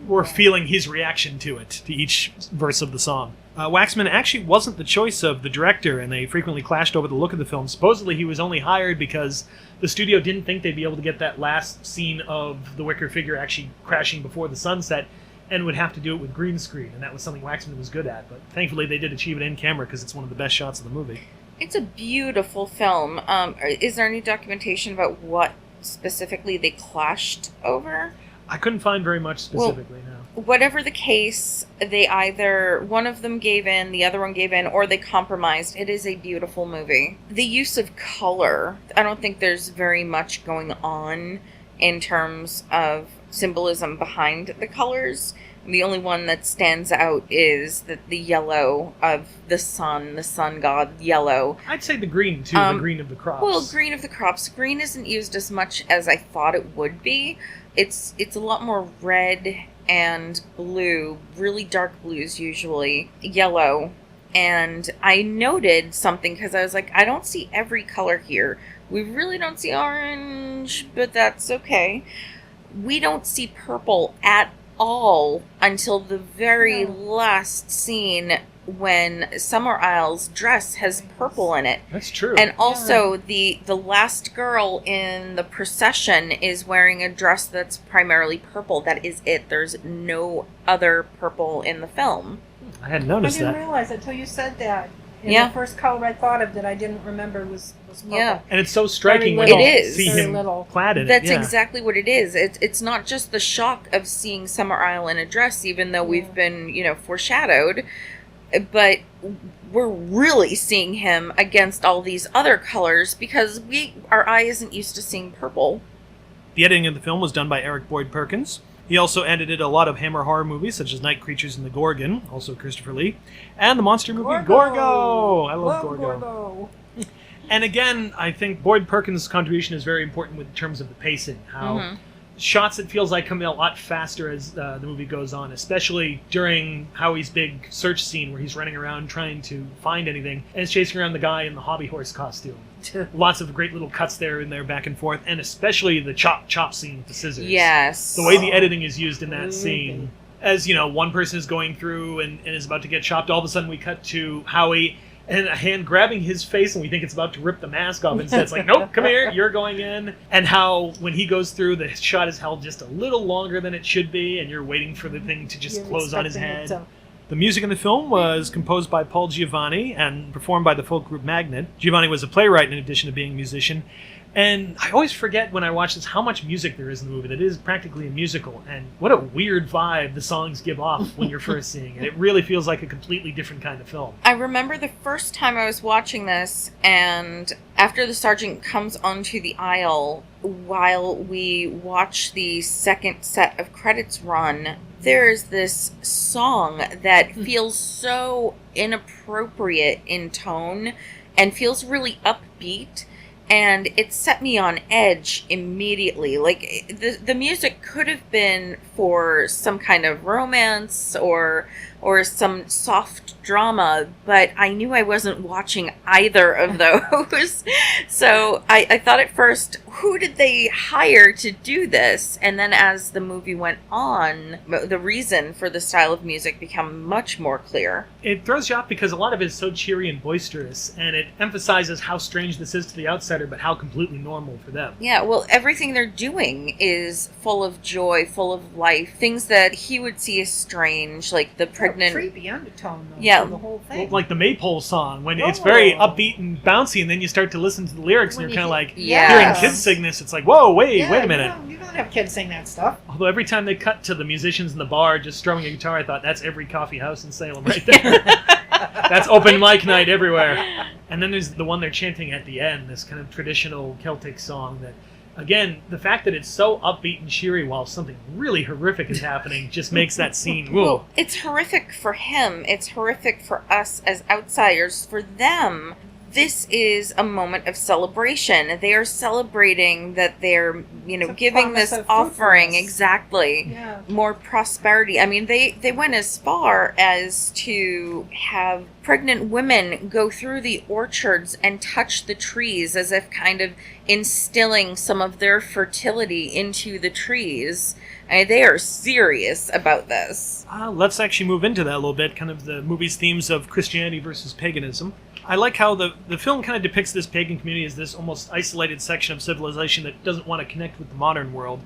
we're feeling his reaction to it, to each verse of the song. Waxman actually wasn't the choice of the director, and they frequently clashed over the look of the film. Supposedly he was only hired because the studio didn't think they'd be able to get that last scene of the wicker figure actually crashing before the sunset, and would have to do it with green screen, and that was something Waxman was good at. But thankfully they did achieve it in camera because it's one of the best shots of the movie. It's a beautiful film. Is there any documentation about what specifically they clashed over? I couldn't find very much specifically, no. Whatever the case, they either, one of them gave in, the other one gave in, or they compromised. It is a beautiful movie. The use of color, I don't think there's very much going on in terms of symbolism behind the colors. The only one that stands out is the yellow of the sun god yellow. I'd say the green, too, the green of the crops. Well, green of the crops. Green isn't used as much as I thought it would be. It's a lot more red and blue, really dark blues usually, yellow. And I noted something because I was like, I don't see every color here. We really don't see orange, but that's okay. We don't see purple at all until the very last scene when Summerisle's dress has purple in it. That's true. And also the last girl in the procession is wearing a dress that's primarily purple. That is it. There's no other purple in the film. I hadn't noticed that. I didn't realize it until you said that. The first color I thought of that I didn't remember was purple. Yeah. And it's so striking when you see him clad in it. That's exactly what it is. It's not just the shock of seeing Summerisle in a dress, even though we've been, foreshadowed, but we're really seeing him against all these other colors because our eye isn't used to seeing purple. The editing of the film was done by Eric Boyd Perkins. He also edited a lot of Hammer horror movies, such as Night Creatures and the Gorgon, also Christopher Lee, and the monster movie Gorgo. I love Gorgo. And again, I think Boyd Perkins' contribution is very important in terms of the pacing. How shots, it feels like, come in a lot faster as the movie goes on, especially during Howie's big search scene where he's running around trying to find anything, and is chasing around the guy in the hobby horse costume. Lots of great little cuts there and there back and forth, and especially the chop scene with the scissors. Yes. The way the editing is used in that scene. As, one person is going through and is about to get chopped, all of a sudden we cut to Howie and a hand grabbing his face, and we think it's about to rip the mask off. Instead, it's like, nope, come here, you're going in. And how, when he goes through, the shot is held just a little longer than it should be, and you're waiting for the thing to just close on his head. The music in the film was composed by Paul Giovanni and performed by the folk group Magnet. Giovanni was a playwright in addition to being a musician. And I always forget when I watch this how much music there is in the movie. That is practically a musical. And what a weird vibe the songs give off when you're first seeing it. It really feels like a completely different kind of film. I remember the first time I was watching this, and after the sergeant comes onto the aisle, while we watch the second set of credits run, there's this song that feels so inappropriate in tone and feels really upbeat. And it set me on edge immediately. Like, the music could have been for some kind of romance or some soft drama, but I knew I wasn't watching either of those. So I thought at first, who did they hire to do this? And then as the movie went on, the reason for the style of music became much more clear. It throws you off because a lot of it is so cheery and boisterous, and it emphasizes how strange this is to the outsider, but how completely normal for them. Yeah, well, everything they're doing is full of joy, full of life. Things that he would see as strange, like the pregnant... creepy undertone, though, yeah, to the whole thing. Like the Maypole song, when it's very upbeat and bouncy, and then you start to listen to the lyrics, and you're kind of like, hearing Kid sing this, it's like, whoa, wait a minute. You don't have kids sing that stuff. Although every time they cut to the musicians in the bar just strumming a guitar, I thought, that's every coffee house in Salem right there. That's open mic night everywhere. And then there's the one they're chanting at the end, this kind of traditional Celtic song that, again, the fact that it's so upbeat and cheery while something really horrific is happening just makes that scene, whoa. Well, it's horrific for him. It's horrific for us as outsiders. For them, this is a moment of celebration. They are celebrating that they're, giving this offering, exactly, more prosperity. I mean, they went as far as to have pregnant women go through the orchards and touch the trees as if kind of instilling some of their fertility into the trees. I mean, they are serious about this. Let's actually move into that a little bit, kind of the movie's themes of Christianity versus paganism. I like how the film kind of depicts this pagan community as this almost isolated section of civilization that doesn't want to connect with the modern world.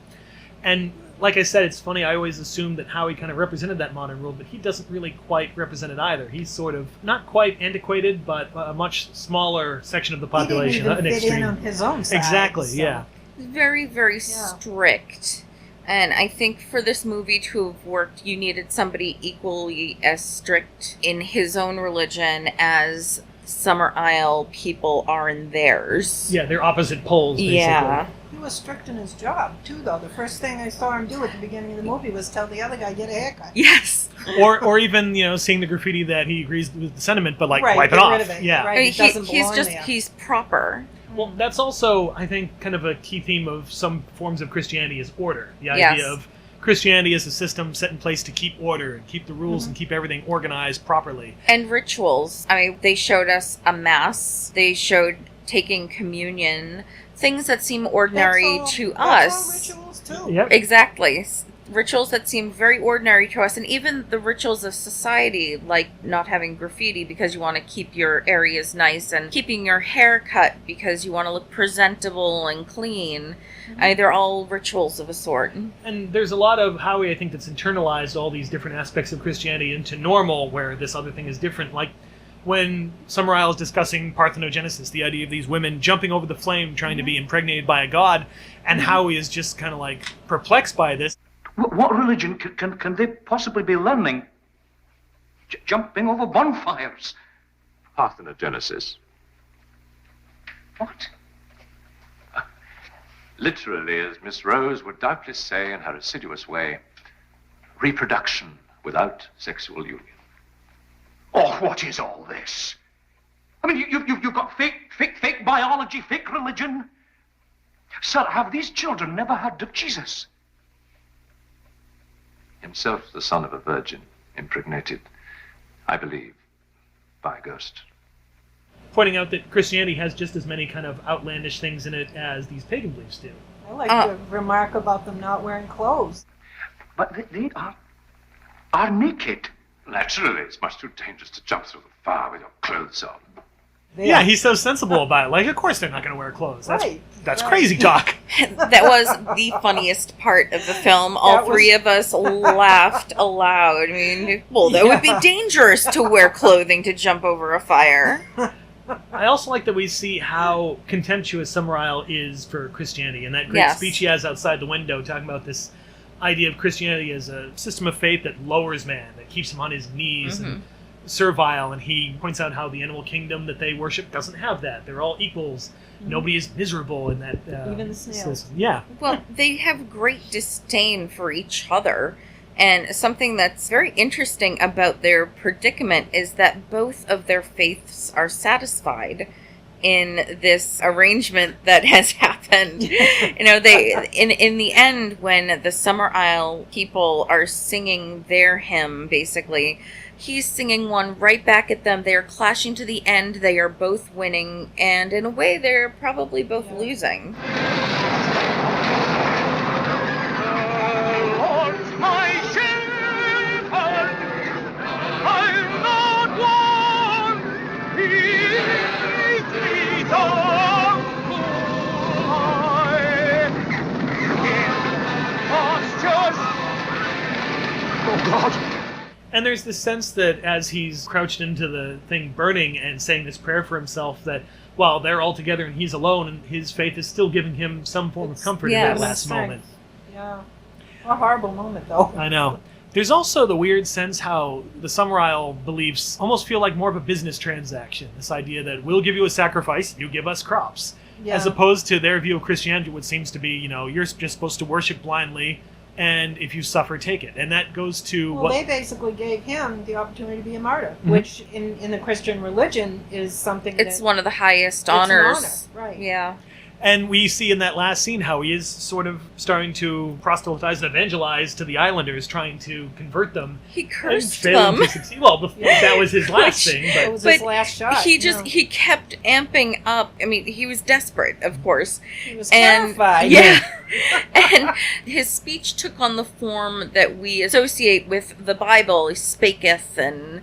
And like I said, it's funny, I always assumed that Howie kind of represented that modern world, but he doesn't really quite represent it either. He's sort of, not quite antiquated, but a much smaller section of the population. He didn't even fit in on his own side. Exactly, so. yeah. Very, very strict. And I think for this movie to have worked, you needed somebody equally as strict in his own religion as Summerisle people are in theirs. Yeah, they're opposite poles, basically. Yeah. He was strict in his job, too, though. The first thing I saw him do at the beginning of the movie was tell the other guy, get a haircut. Yes. or even, seeing the graffiti that he agrees with the sentiment, but, wipe it off. Rid of it. Yeah. Right, He's proper. Well, that's also, I think, kind of a key theme of some forms of Christianity is order. The idea of Christianity as a system set in place to keep order and keep the rules and keep everything organized properly. And rituals. I mean, they showed us a mass. They showed taking communion. Things that seem ordinary to us. All rituals, too. Yep. Exactly. Rituals that seem very ordinary to us, and even the rituals of society, like not having graffiti because you want to keep your areas nice, and keeping your hair cut because you want to look presentable and clean. They're all rituals of a sort. And there's a lot of Howie, I think, that's internalized all these different aspects of Christianity into normal, where this other thing is different. Like when Summerisle is discussing parthenogenesis, the idea of these women jumping over the flame trying to be impregnated by a god, and Howie is just kind of perplexed by this. What religion can they possibly be learning? Jumping over bonfires. Parthenogenesis. What? Literally, as Miss Rose would doubtless say in her assiduous way, reproduction without sexual union. Oh, what is all this? I mean, you've got fake biology, fake religion. Sir, have these children never heard of Jesus? Himself the son of a virgin, impregnated, I believe, by a ghost. pointing out that Christianity has just as many kind of outlandish things in it as these pagan beliefs do. I like the remark about them not wearing clothes. But they are naked. Naturally, it's much too dangerous to jump through the fire with your clothes on. Yeah, he's so sensible about it. Like, of course they're not going to wear clothes. That's crazy talk. That was the funniest part of the film. All three of us laughed aloud. I mean, well, that would be dangerous to wear clothing to jump over a fire. I also like that we see how contemptuous Summerisle is for Christianity, and that great speech he has outside the window talking about this idea of Christianity as a system of faith that lowers man, that keeps him on his knees and servile, and he points out how the animal kingdom that they worship doesn't have that. They're all equals. Nobody is miserable in that even the snails. system. Yeah. Well, they have great disdain for each other. And something that's very interesting about their predicament is that both of their faiths are satisfied in this arrangement that has happened. They in the end, when the Summerisle people are singing their hymn, basically, he's singing one right back at them. They are clashing to the end. They are both winning, and in a way, they're probably both losing. And there's this sense that as he's crouched into the thing burning and saying this prayer for himself, that while they're all together and he's alone, and his faith is still giving him some form of comfort in that last moment. Yeah. A horrible moment, though. I know. There's also the weird sense how the Summerisle beliefs almost feel like more of a business transaction. This idea that we'll give you a sacrifice, you give us crops. Yeah. As opposed to their view of Christianity, which seems to be, you're just supposed to worship blindly, and if you suffer, take it. And that goes to they basically gave him the opportunity to be a martyr, which in the Christian religion is something it's one of the highest honors. Honor. Right. Yeah. And we see in that last scene how he is sort of starting to proselytize and evangelize to the islanders, trying to convert them. He cursed them. them. To succeed. Well, that was his last thing. But it was his last shot. He kept amping up. I mean, he was desperate, of course. He was terrified. Yeah. And his speech took on the form that we associate with the Bible. He spaketh, and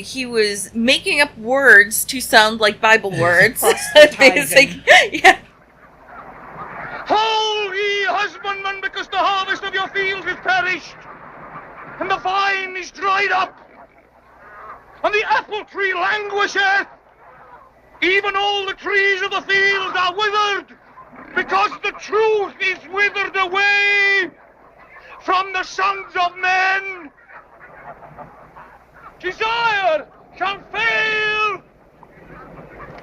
he was making up words to sound like Bible words. Yeah. Ho, ye husbandmen, because the harvest of your fields is perished, and the vine is dried up, and the apple tree languisheth, even all the trees of the field are withered, because the truth is withered away from the sons of men. Desire shall fail,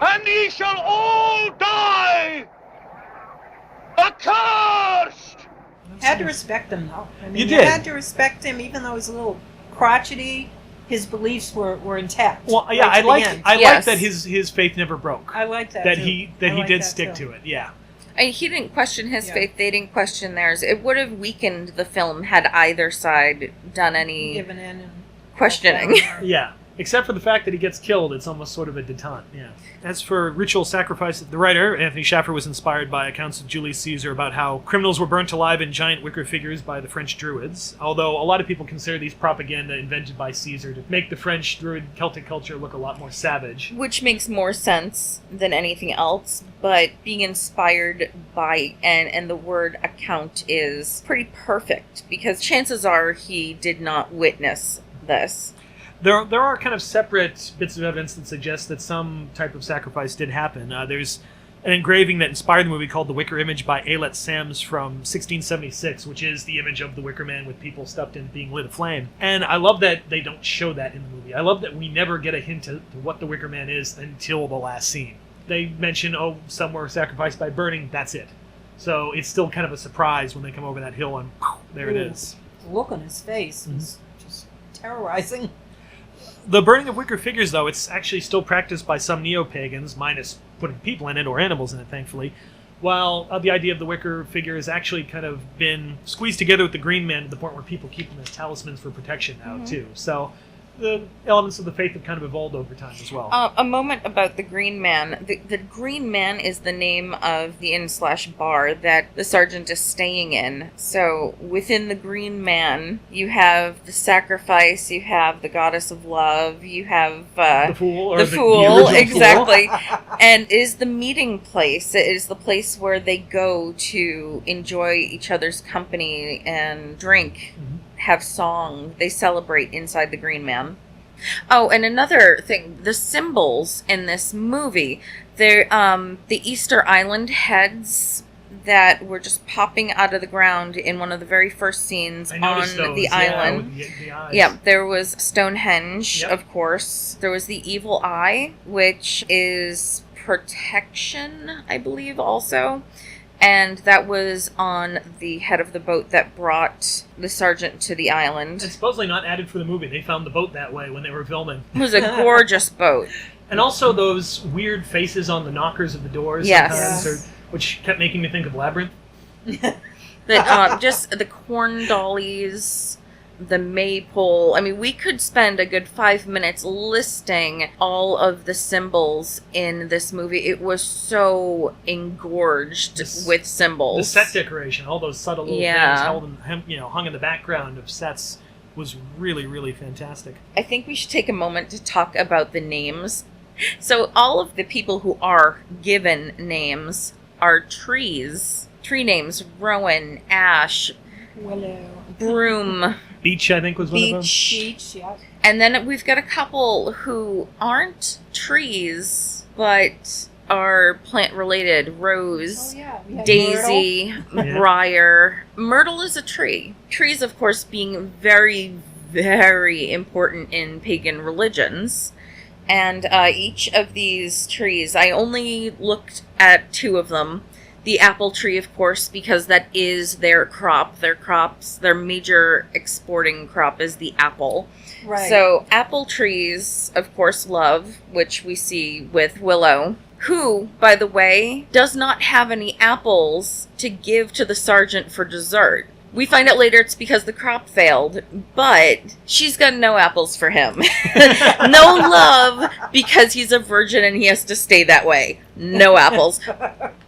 and ye shall all die. Accursed! Had to respect him, though. I mean, you did. Had to respect him, even though he was a little crotchety. His beliefs were intact. Well, yeah, I like that his faith never broke. I like that. That too. he did stick to it. Yeah. He didn't question his faith. They didn't question theirs. It would have weakened the film had either side done any given in and questioning. Yeah. Except for the fact that he gets killed, it's almost sort of a detente. Yeah. As for ritual sacrifice, the writer, Anthony Schaffer, was inspired by accounts of Julius Caesar about how criminals were burnt alive in giant wicker figures by the French Druids, although a lot of people consider these propaganda invented by Caesar to make the French Druid Celtic culture look a lot more savage. Which makes more sense than anything else, but being inspired by, and the word account is pretty perfect, because chances are he did not witness this. There are kind of separate bits of evidence that suggest that some type of sacrifice did happen. There's an engraving that inspired the movie called The Wicker Image by Alet Sams from 1676, which is the image of the Wicker Man with people stuffed in being lit aflame. And I love that they don't show that in the movie. I love that we never get a hint to what the Wicker Man is until the last scene. They mention, some were sacrificed by burning, that's it. So it's still kind of a surprise when they come over that hill and there it is. The look on his face was just terrorizing. The burning of wicker figures, though, it's actually still practiced by some neo-pagans, minus putting people in it, or animals in it, thankfully, while the idea of the wicker figure has actually kind of been squeezed together with the green man to the point where people keep them as talismans for protection now, too. So the elements of the faith have kind of evolved over time as well. A moment about the Green Man. The Green Man is the name of the inn/bar that the sergeant is staying in. So within the Green Man, you have the sacrifice, you have the goddess of love, you have the fool, the fool, exactly, and is the meeting place. It is the place where they go to enjoy each other's company and drink. Have song. They celebrate inside the Green Man. Oh, and another thing, the symbols in this movie, they're the Easter Island heads that were just popping out of the ground in one of the very first scenes on the island. The eyes. Yeah, there was Stonehenge, of course. There was the Evil Eye, which is protection, I believe, also. And that was on the head of the boat that brought the sergeant to the island. And supposedly not added for the movie. They found the boat that way when they were filming. It was a gorgeous boat. And also those weird faces on the knockers of the doors sometimes, which kept making me think of Labyrinth. Just the corn dollies, the maypole. I mean, we could spend a good 5 minutes listing all of the symbols in this movie. It was so engorged with symbols. The set decoration, all those subtle little things hung in the background of sets was really, really fantastic. I think we should take a moment to talk about the names. So all of the people who are given names are trees. Tree names: Rowan, Ash, Willow, Broom. Beach, I think, was one of them. Beach, yeah. And then we've got a couple who aren't trees, but are plant-related. Rose, Daisy, Briar. Myrtle is a tree. Trees, of course, being very, very important in pagan religions. And each of these trees, I only looked at 2 of them. The apple tree, of course, because that is their crop. Their major exporting crop is the apple. Right. So apple trees, of course, love, which we see with Willow, who, by the way, does not have any apples to give to the sergeant for dessert. We find out later it's because the crop failed, but she's got no apples for him. No love because he's a virgin and he has to stay that way. No apples.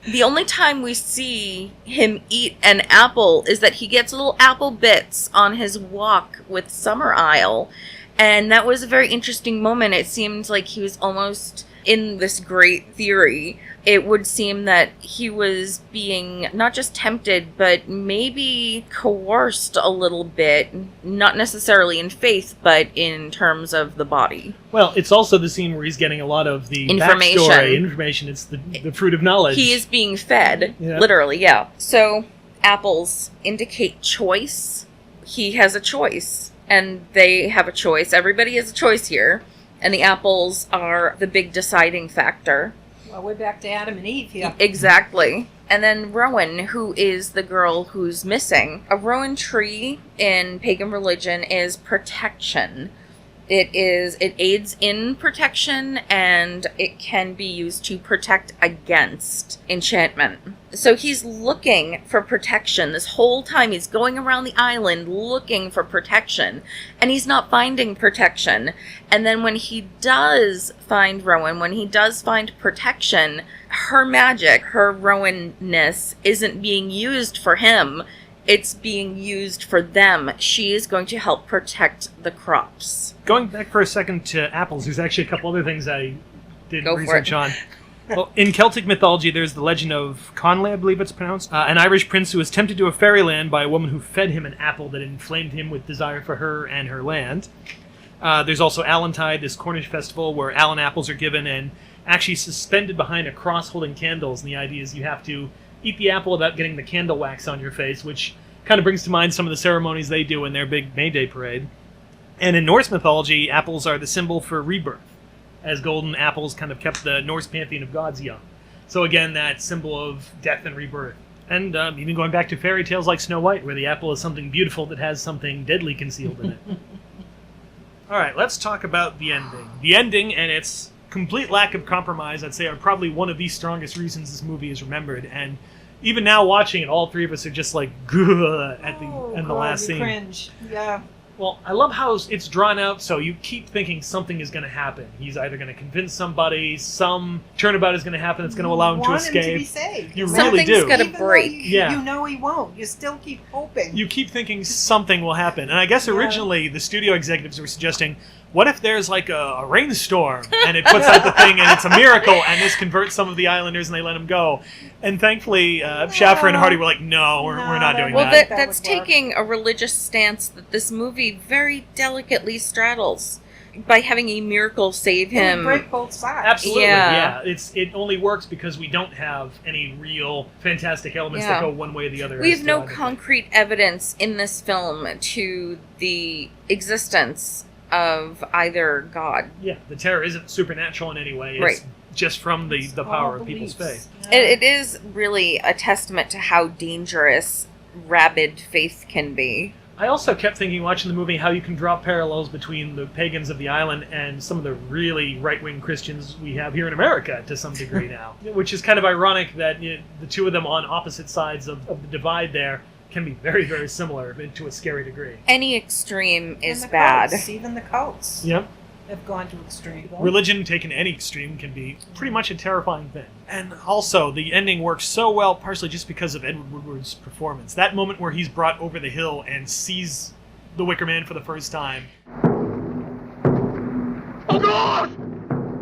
The only time we see him eat an apple is that he gets little apple bits on his walk with Summerisle. And that was a very interesting moment. It seemed like he was almost in this great theory. It would seem that he was being not just tempted, but maybe coerced a little bit, not necessarily in faith, but in terms of the body. Well, it's also the scene where he's getting a lot of the information. It's the fruit of knowledge. He is being fed, literally, yeah. So, apples indicate choice. He has a choice, and they have a choice. Everybody has a choice here, and the apples are the big deciding factor. Well, we're back to Adam and Eve here. Exactly. And then Rowan, who is the girl who's missing. A rowan tree in pagan religion is protection. It aids in protection, and it can be used to protect against enchantment. So he's looking for protection. This whole time he's going around the island looking for protection, and he's not finding protection. And then when he does find Rowan, when he does find protection, her magic, her Rowanness, isn't being used for him. It's being used for them. She is going to help protect the crops. Going back for a second to apples, there's actually a couple other things I did research on. Well, in Celtic mythology, there's the legend of Conley, I believe it's pronounced, an Irish prince who was tempted to a fairyland by a woman who fed him an apple that inflamed him with desire for her and her land. There's also Allantide, this Cornish festival where Allan apples are given and actually suspended behind a cross holding candles. And the idea is you have to eat the apple without getting the candle wax on your face, which kind of brings to mind some of the ceremonies they do in their big May Day parade. And in Norse mythology, apples are the symbol for rebirth, as golden apples kind of kept the Norse pantheon of gods young. So again, that symbol of death and rebirth. And even going back to fairy tales like Snow White, where the apple is something beautiful that has something deadly concealed in it. All right, let's talk about the ending. The ending and its complete lack of compromise, I'd say, are probably one of the strongest reasons this movie is remembered. And even now watching it, all 3 of us are just like, at the end of the last scene. Cringe. Yeah. Well, I love how it's drawn out, so you keep thinking something is going to happen. He's either going to convince somebody, some turnabout is going to happen that's going to allow him to escape. Him to be saved. You really do. Something's going to break. You know he won't. You still keep hoping. You keep thinking something will happen. And I guess originally the studio executives were suggesting, what if there's like a rainstorm and it puts out the thing and it's a miracle and this converts some of the islanders and they let him go? And thankfully, Schaffer and Hardy were like, no, we're not doing that. Well, that's taking a religious stance that this movie very delicately straddles by having a miracle save him. It would break both sides. Absolutely, yeah. It only works because we don't have any real fantastic elements that go one way or the other. We have no concrete evidence in this film to the existence of either God. Yeah, the terror isn't supernatural in any way. It's just from the power of people's faith. It is really a testament to how dangerous rabid faith can be. I also kept thinking, watching the movie, how you can draw parallels between the pagans of the island and some of the really right-wing Christians we have here in America to some degree now. Which is kind of ironic that the two of them on opposite sides of the divide there can be very, very similar to a scary degree. Any extreme is bad. bad. Even the cults have gone to extreme. Religion taken to any extreme can be pretty much a terrifying thing. And also, the ending works so well, partially just because of Edward Woodward's performance. That moment where he's brought over the hill and sees the Wicker Man for the first time. Oh God!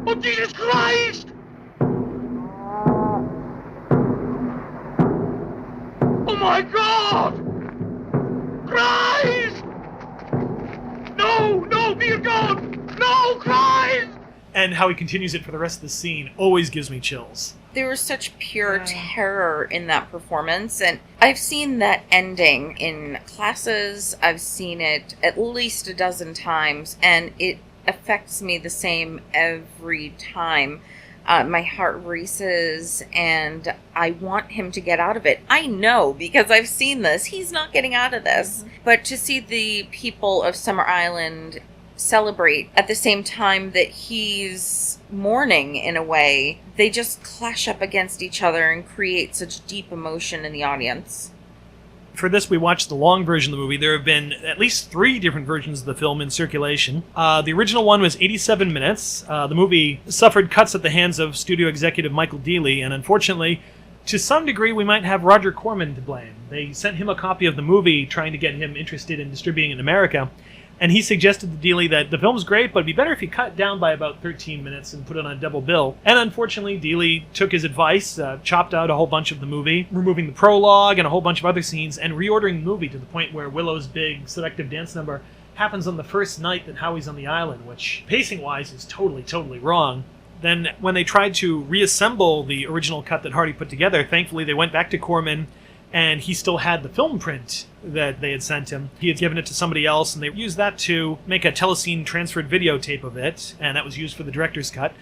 Oh Jesus Christ! Oh my God! Christ! No, dear God! No, Christ! And how he continues it for the rest of the scene always gives me chills. There was such pure terror in that performance, and I've seen that ending in classes. I've seen it at least a dozen times, and it affects me the same every time. My heart races, and I want him to get out of it. I know, because I've seen this, he's not getting out of this. But to see the people of Summerisle celebrate at the same time that he's mourning, in a way, they just clash up against each other and create such deep emotion in the audience. For this, we watched the long version of the movie. There have been at least 3 different versions of the film in circulation. The original one was 87 minutes. The movie suffered cuts at the hands of studio executive Michael Dealey, and unfortunately, to some degree, we might have Roger Corman to blame. They sent him a copy of the movie, trying to get him interested in distributing it in America, and he suggested to Dealey that the film's great, but it'd be better if you cut down by about 13 minutes and put it on a double bill. And unfortunately, Dealey took his advice, chopped out a whole bunch of the movie, removing the prologue and a whole bunch of other scenes, and reordering the movie to the point where Willow's big seductive dance number happens on the first night that Howie's on the island, which, pacing-wise, is totally wrong. Then, when they tried to reassemble the original cut that Hardy put together, thankfully they went back to Corman, and he still had the film print that they had sent him. He had given it to somebody else, and they used that to make a telescene transferred videotape of it, and that was used for the director's cut.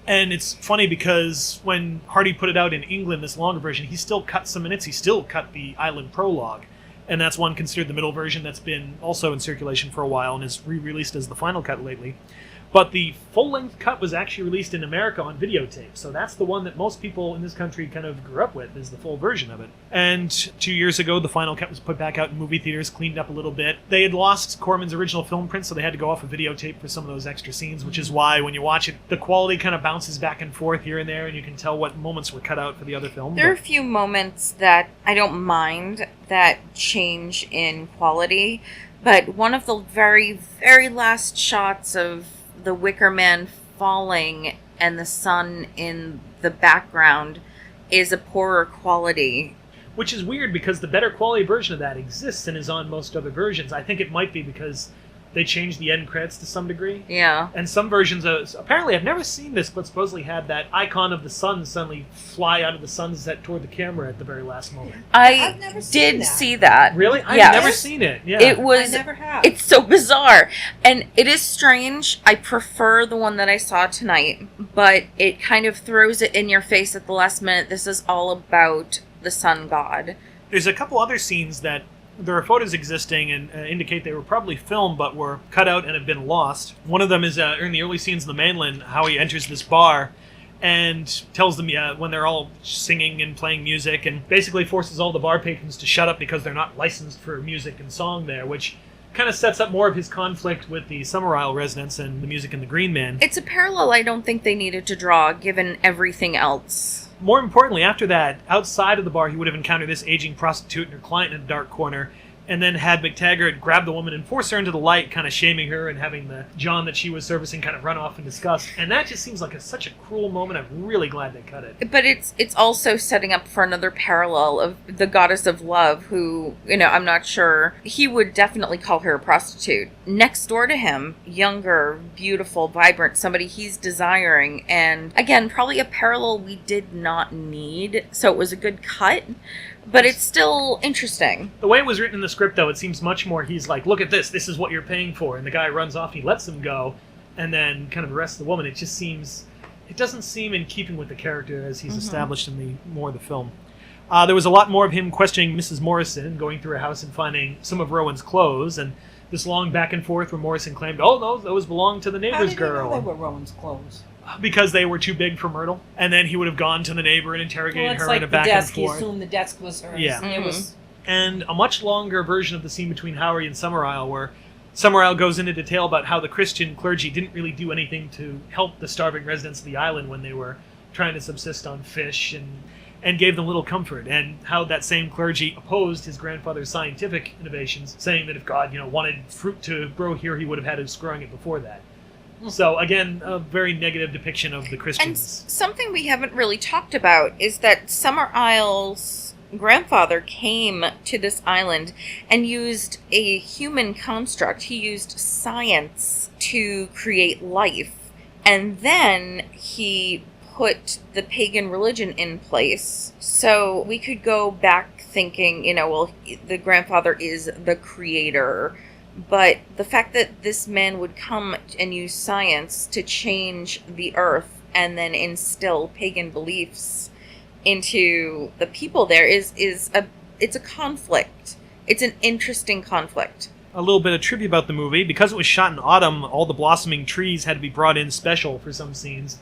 And it's funny because when Hardy put it out in England, this longer version, he still cut some minutes. He still cut the island prologue, and that's one considered the middle version that's been also in circulation for a while and is re-released as the final cut lately. But the full-length cut was actually released in America on videotape, so that's the one that most people in this country kind of grew up with, is the full version of it. And 2 years ago, the final cut was put back out in movie theaters, cleaned up a little bit. They had lost Corman's original film print, so they had to go off of videotape for some of those extra scenes, which is why, when you watch it, the quality kind of bounces back and forth here and there, and you can tell what moments were cut out for the other film. There are a few moments that I don't mind that change in quality, but one of the very, very last shots of the Wicker Man falling and the sun in the background is a poorer quality. Which is weird because the better quality version of that exists and is on most other versions. I think it might be because they changed the end credits to some degree. Yeah. And some versions, apparently I've never seen this, but supposedly had that icon of the sun suddenly fly out of the sunset toward the camera at the very last moment. I did see that. Really? I've Yes. never seen it. Yeah. It was. I never have. It's so bizarre. And it is strange. I prefer the one that I saw tonight, but it kind of throws it in your face at the last minute. This is all about the sun god. There's a couple other scenes that there are photos existing and indicate they were probably filmed but were cut out and have been lost. One of them is in the early scenes in the mainland, how he enters this bar and tells them when they're all singing and playing music, and basically forces all the bar patrons to shut up because they're not licensed for music and song there, which kind of sets up more of his conflict with the Summerisle residents and the music in the Green Man. It's a parallel I don't think they needed to draw, given everything else. More importantly, after that, outside of the bar, he would have encountered this aging prostitute and her client in a dark corner, and then had McTaggart grab the woman and force her into the light, kind of shaming her and having the John that she was servicing kind of run off in disgust. And that just seems like such a cruel moment. I'm really glad they cut it. But it's also setting up for another parallel of the goddess of love, who, I'm not sure, he would definitely call her a prostitute. Next door to him, younger, beautiful, vibrant, somebody he's desiring. And again, probably a parallel we did not need, so it was a good cut. But it's still interesting. The way it was written in the script, though, it seems much more, he's like, look at this is what you're paying for. And the guy runs off, he lets him go, and then kind of arrests the woman. It doesn't seem in keeping with the character as he's established in more of the film. There was a lot more of him questioning Mrs. Morrison, going through her house and finding some of Rowan's clothes, and this long back and forth where Morrison claimed, oh, no, those belong to the neighbor's girl. How did he know they were Rowan's clothes? Because they were too big for Myrtle. And then he would have gone to the neighbor and interrogated her like in a back and forth. He assumed the desk was hers. Yeah. It was... And a much longer version of the scene between Howery and Summerisle, where Summerisle goes into detail about how the Christian clergy didn't really do anything to help the starving residents of the island when they were trying to subsist on fish, and gave them little comfort, and how that same clergy opposed his grandfather's scientific innovations, saying that if God, wanted fruit to grow here, he would have had us growing it before that. So, again, a very negative depiction of the Christians. And something we haven't really talked about is that Summerisle's grandfather came to this island and used a human construct. He used science to create life. And then he put the pagan religion in place. So we could go back thinking, the grandfather is the creator. But the fact that this man would come and use science to change the earth and then instill pagan beliefs into the people there it's a conflict. It's an interesting conflict. A little bit of trivia about the movie. Because it was shot in autumn, all the blossoming trees had to be brought in special for some scenes.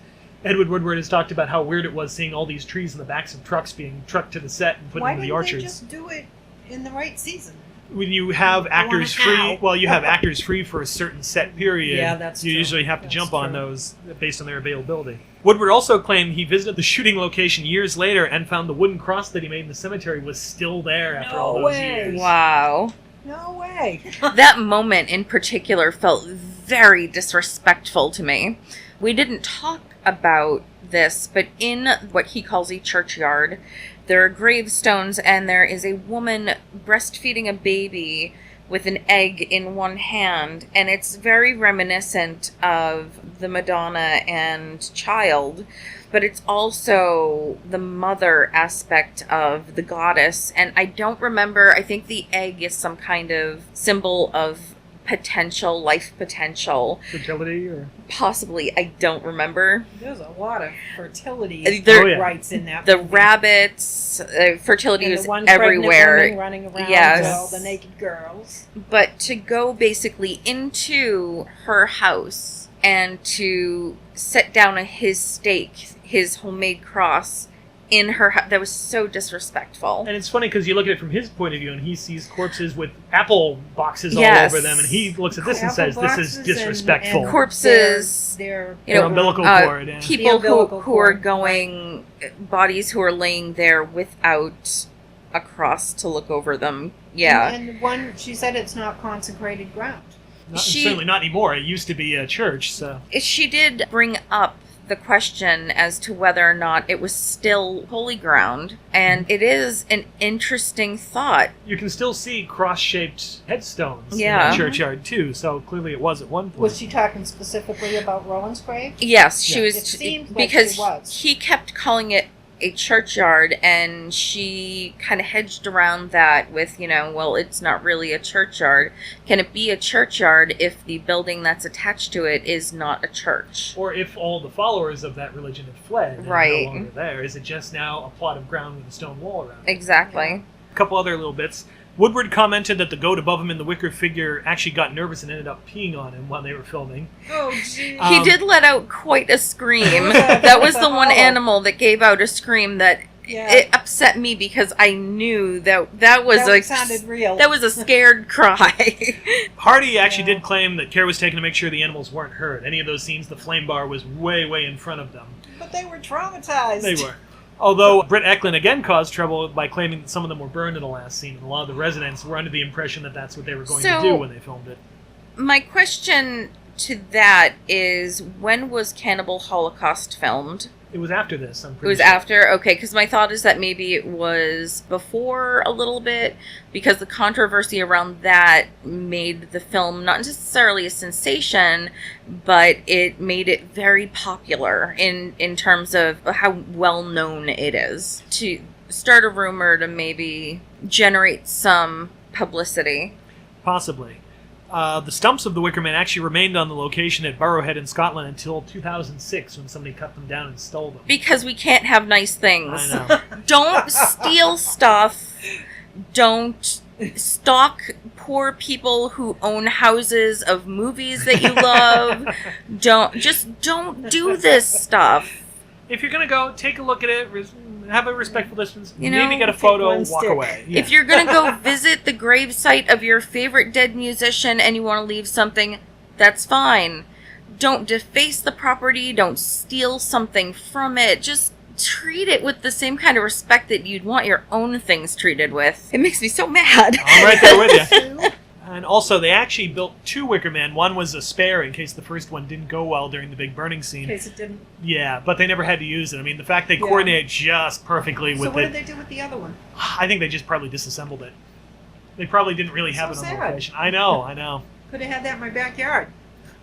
Edward Woodward has talked about how weird it was seeing all these trees in the backs of trucks being trucked to the set and put into the orchards. Why didn't they just do it in the right season? When you have actors free, you have actors free for a certain set period. Yeah, that's you true. usually have to jump on those based on their availability. Woodward also claimed he visited the shooting location years later and found the wooden cross that he made in the cemetery was still there after all those years. Wow. No way. That moment in particular felt very disrespectful to me. We didn't talk about this, but in what he calls a churchyard, there are gravestones, and there is a woman breastfeeding a baby with an egg in one hand, and it's very reminiscent of the Madonna and Child, but it's also the mother aspect of the goddess. And I don't remember, I think the egg is some kind of symbol of life potential. Fertility, or possibly, I don't remember. There's a lot of fertility rights in that. The movie. Rabbits, fertility and was the one everywhere. Woman running around with all the naked girls. But to go basically into her house and to set down his stake, his homemade cross, in her house, that was so disrespectful. And it's funny because you look at it from his point of view, and he sees corpses with apple boxes all over them, and he looks at this and says, "This is disrespectful." And corpses, their umbilical cord, and people who are going, bodies who are laying there without a cross to look over them. Yeah, and the one she said it's not consecrated ground. Certainly not anymore. It used to be a church, so she did bring up the question as to whether or not it was still holy ground, and it is an interesting thought. You can still see cross-shaped headstones in the churchyard too, so clearly it was at one point. Was she talking specifically about Rowan's grave? Yes, she was. It seemed because like she was. He kept calling it a churchyard, and she kind of hedged around that with, well, it's not really a churchyard. Can it be a churchyard if the building that's attached to it is not a church? Or if all the followers of that religion have fled and are no longer there, is it just now a plot of ground with a stone wall around it? Exactly. A couple other little bits. Woodward commented that the goat above him in the wicker figure actually got nervous and ended up peeing on him while they were filming. Oh, gee. He did let out quite a scream. That was the one animal that gave out a scream that it upset me because I knew that was sounded real. That was a scared cry. Hardy actually did claim that care was taken to make sure the animals weren't hurt. Any of those scenes, the flame bar was way, way in front of them. But they were traumatized. They were. Although Britt Eklund again caused trouble by claiming that some of them were burned in the last scene, and a lot of the residents were under the impression that that's what they were going to do when they filmed it. My question to that is, when was Cannibal Holocaust filmed? It was after this, I'm pretty sure. It was after? Okay, because my thought is that maybe it was before a little bit, because the controversy around that made the film not necessarily a sensation, but it made it very popular in terms of how well known it is. To start a rumor to maybe generate some publicity. Possibly. The stumps of the Wicker Man actually remained on the location at Burrowhead in Scotland until 2006 when somebody cut them down and stole them. Because we can't have nice things. I know. Don't steal stuff. Don't stalk poor people who own houses of movies that you love. Don't do this stuff. If you're going to go, take a look at it, have a respectful distance, You maybe know, get a photo, walk away. Yeah. If you're going to go visit the gravesite of your favorite dead musician and you want to leave something, that's fine. Don't deface the property. Don't steal something from it. Just treat it with the same kind of respect that you'd want your own things treated with. It makes me so mad. I'm right there with you. And also, they actually built 2 Wicker Man. One was a spare in case the first one didn't go well during the big burning scene. In case it didn't. Yeah, but they never had to use it. I mean, the fact they coordinate just perfectly with it. So what did they do with the other one? I think they just probably disassembled it. They probably didn't really have it on location. I know. Could have had that in my backyard.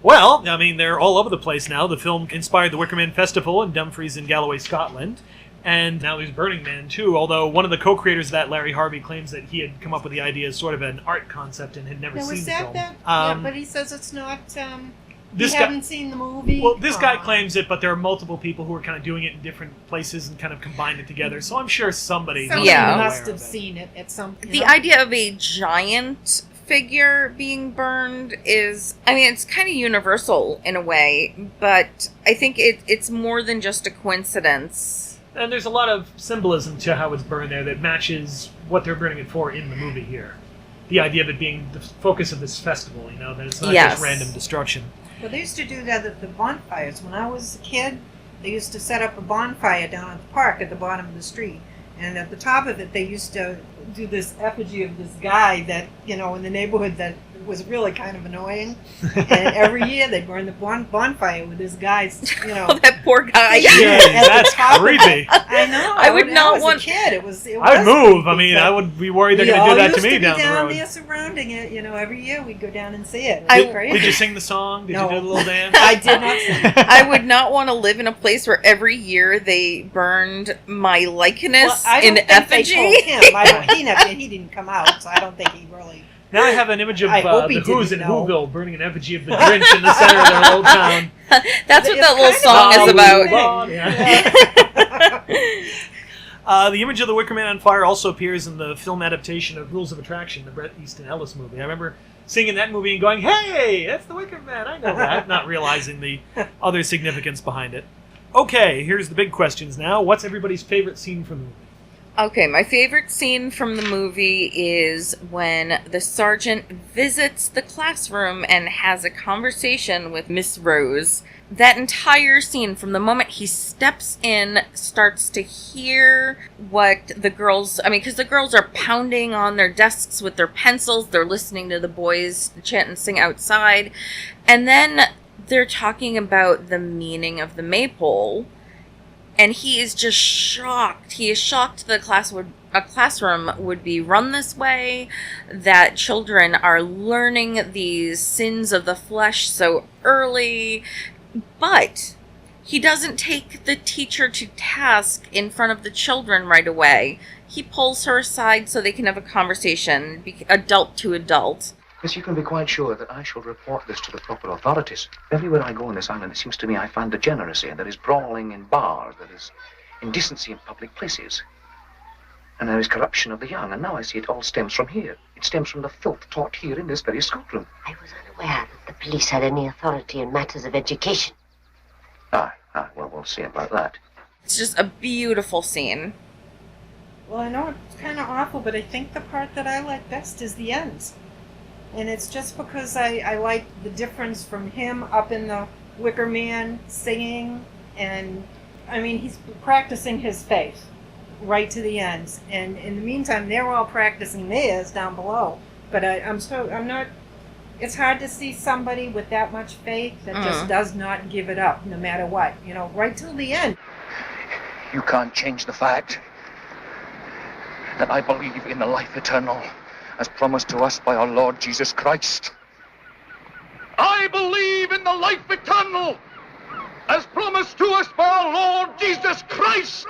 Well, I mean, they're all over the place now. The film inspired the Wicker Man Festival in Dumfries in Galloway, Scotland. And now there's Burning Man, too, although one of the co-creators of that, Larry Harvey, claims that he had come up with the idea as sort of an art concept and had never seen the film. Yeah, but he says it's not... haven't seen the movie. Well, this guy claims it, but there are multiple people who are kind of doing it in different places and kind of combined it together. So I'm sure somebody must have seen it at some point. The idea of a giant figure being burned is, I mean, it's kind of universal in a way, but I think it's more than just a coincidence. And there's a lot of symbolism to how it's burned there that matches what they're burning it for in the movie here. The idea of it being the focus of this festival, that it's not just random destruction. Well, they used to do that at the bonfires. When I was a kid, they used to set up a bonfire down at the park at the bottom of the street. And at the top of it, they used to do this effigy of this guy that, in the neighborhood that was really kind of annoying. And every year they burned the bonfire with this guy's, Oh, that poor guy. Yeah, that's creepy. I know. I would not want... a kid. It was I'd move. I mean, I would be worried they're going to do that to me down the road. We used to be down there surrounding it. Every year we'd go down and see it. Did you sing the song? Did you do the little dance? I did not sing. I would not want to live in a place where every year they burned my likeness in effigy. He didn't come out, so I don't think he really... Now I have an image of the Who's in Whoville burning an effigy of the Grinch in the center of their old town. That's what that little song is about. The image of the Wicker Man on fire also appears in the film adaptation of Rules of Attraction, the Bret Easton Ellis movie. I remember seeing that movie and going, "Hey, that's the Wicker Man, I know that," not realizing the other significance behind it. Okay, here's the big questions now. What's everybody's favorite scene from the movie? Okay, my favorite scene from the movie is when the sergeant visits the classroom and has a conversation with Miss Rose. That entire scene, from the moment he steps in, starts to hear what the girls... because the girls are pounding on their desks with their pencils. They're listening to the boys chant and sing outside. And then they're talking about the meaning of the maypole. And he is just shocked. He is shocked that a classroom would be run this way, that children are learning these sins of the flesh so early. But he doesn't take the teacher to task in front of the children right away. He pulls her aside so they can have a conversation, adult to adult. Yes, you can be quite sure that I shall report this to the proper authorities. Everywhere I go on this island, it seems to me I find degeneracy, and there is brawling in bars, there is indecency in public places. And there is corruption of the young, and now I see it all stems from here. It stems from the filth taught here in this very schoolroom. I was unaware that the police had any authority in matters of education. Well, we'll see about that. It's just a beautiful scene. Well, I know it's kind of awful, but I think the part that I like best is the ends. And it's just because I like the difference from him up in the Wicker Man singing, and I mean, he's practicing his faith right to the ends. And in the meantime, they're all practicing theirs down below. But I'm not, it's hard to see somebody with that much faith that just does not give it up no matter what, you know, right till the end. You can't change the fact that I believe in the life eternal as promised to us by our Lord Jesus Christ. I believe in the life eternal as promised to us by our Lord Jesus Christ.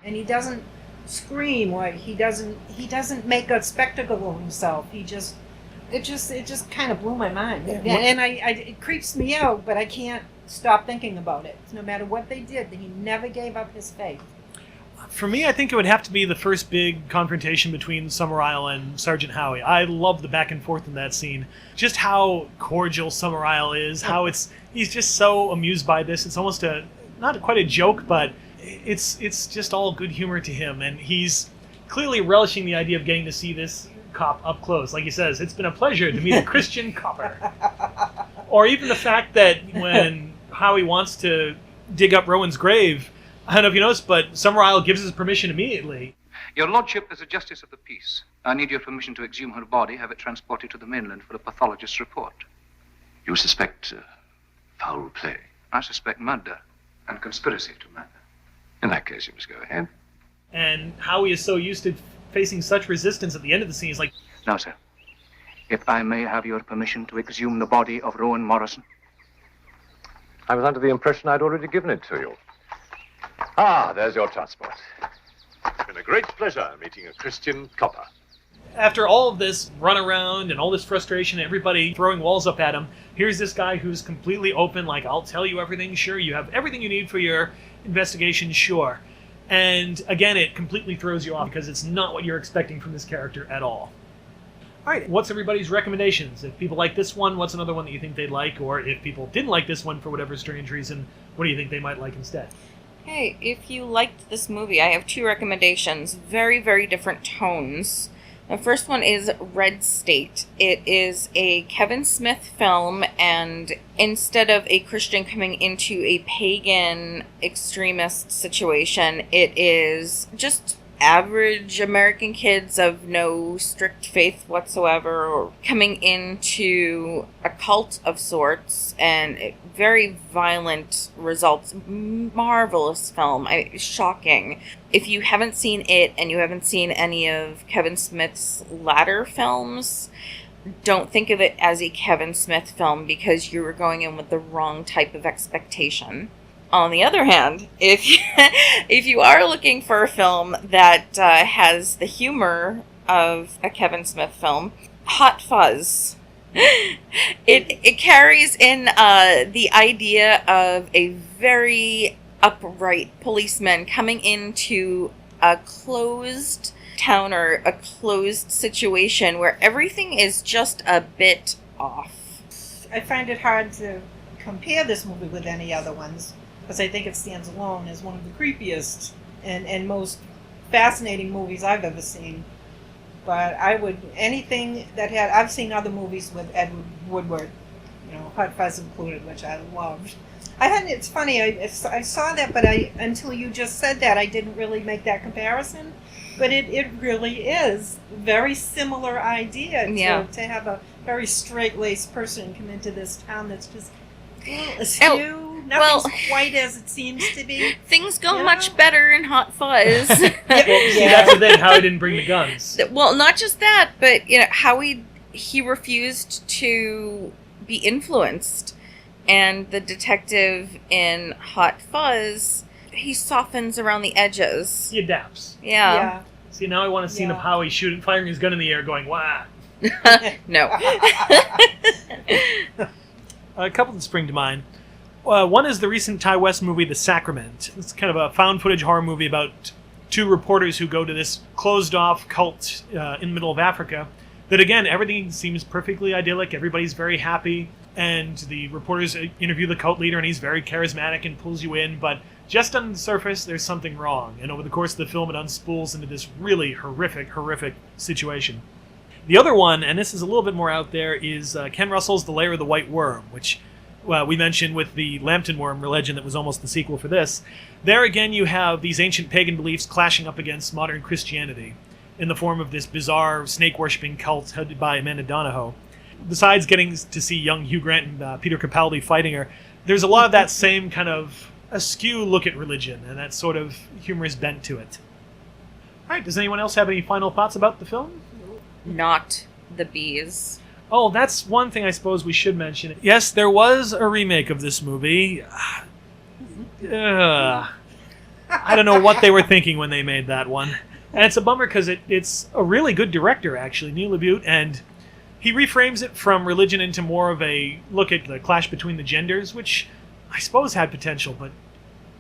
And he doesn't scream, or he doesn't make a spectacle of himself. It just kind of blew my mind. Yeah. And it creeps me out, but I can't stop thinking about it. No matter what they did, he never gave up his faith. For me, I think it would have to be the first big confrontation between Summerisle and Sergeant Howie. I love the back and forth in that scene. Just how cordial Summerisle is, how he's just so amused by this. It's almost not quite a joke, but it's just all good humor to him, and he's clearly relishing the idea of getting to see this cop up close. Like he says, it's been a pleasure to meet a Christian copper. Or even the fact that when Howie wants to dig up Rowan's grave, I don't know if you noticed, but Summerisle gives his permission immediately. Your Lordship, as a Justice of the Peace, I need your permission to exhume her body, have it transported to the mainland for a pathologist's report. You suspect foul play? I suspect murder and conspiracy to murder. In that case, you must go ahead. And Howie is so used to facing such resistance at the end of the scene. He's like, Now, sir, if I may have your permission to exhume the body of Rowan Morrison. I was under the impression I'd already given it to you. Ah, there's your transport. It's been a great pleasure meeting a Christian copper. after all of this runaround and all this frustration, everybody throwing walls up at him, here's this guy who's completely open, like, I'll tell you everything, sure, you have everything you need for your investigation, sure. And again, it completely throws you off because it's not what you're expecting from this character at all. All right, what's everybody's recommendations? If people like this one, what's another one that you think they'd like? Or if people didn't like this one for whatever strange reason, what do you think they might like instead? Hey, if you liked this movie, I have two recommendations. Very, very different tones. The first one is Red State. It is a Kevin Smith film, and instead of a Christian coming into a pagan extremist situation, it is just average American kids of no strict faith whatsoever coming into a cult of sorts, and very violent results. Marvelous film. Shocking. If you haven't seen it and you haven't seen any of Kevin Smith's latter films, don't think of it as a Kevin Smith film because you were going in with the wrong type of expectation. On the other hand, if you are looking for a film that has the humor of a Kevin Smith film, Hot Fuzz. It carries in the idea of a very upright policeman coming into a closed town or a closed situation where everything is just a bit off. I find it hard to compare this movie with any other ones, because I think it stands alone as one of the creepiest and most fascinating movies I've ever seen. But I would, anything that had, I've seen other movies with Edward Woodward, Hot Fuzz included, which I loved. It's funny, I saw that, but until you just said that, I didn't really make that comparison. But it really is a very similar idea to have a very straight-laced person come into this town that's just askew. Nothing's quite as it seems to be. Things go much better in Hot Fuzz. See, that's the thing, Howie didn't bring the guns. Well, not just that, but Howie, he refused to be influenced. And the detective in Hot Fuzz, he softens around the edges. He adapts. Yeah. See, now I want a scene of Howie firing his gun in the air going, wah. No. A couple that spring to mind. One is the recent Ty West movie, The Sacrament. It's kind of a found footage horror movie about two reporters who go to this closed-off cult in the middle of Africa. That, again, everything seems perfectly idyllic. Everybody's very happy. And the reporters interview the cult leader, and he's very charismatic and pulls you in. But just under the surface, there's something wrong, and over the course of the film, it unspools into this really horrific situation. The other one, and this is a little bit more out there, is Ken Russell's The Lair of the White Worm, which we mentioned with the Lambton Worm legend that was almost the sequel for this. There again, you have these ancient pagan beliefs clashing up against modern Christianity in the form of this bizarre snake-worshipping cult headed by Amanda Donahoe. Besides getting to see young Hugh Grant and Peter Capaldi fighting her, there's a lot of that same kind of askew look at religion and that sort of humorous bent to it. All right, does anyone else have any final thoughts about the film? Not the bees. Oh, that's one thing I suppose we should mention. Yes, there was a remake of this movie. I don't know what they were thinking when they made that one. And it's a bummer because it's a really good director, actually, Neil LaBute, and he reframes it from religion into more of a look at the clash between the genders, which I suppose had potential, but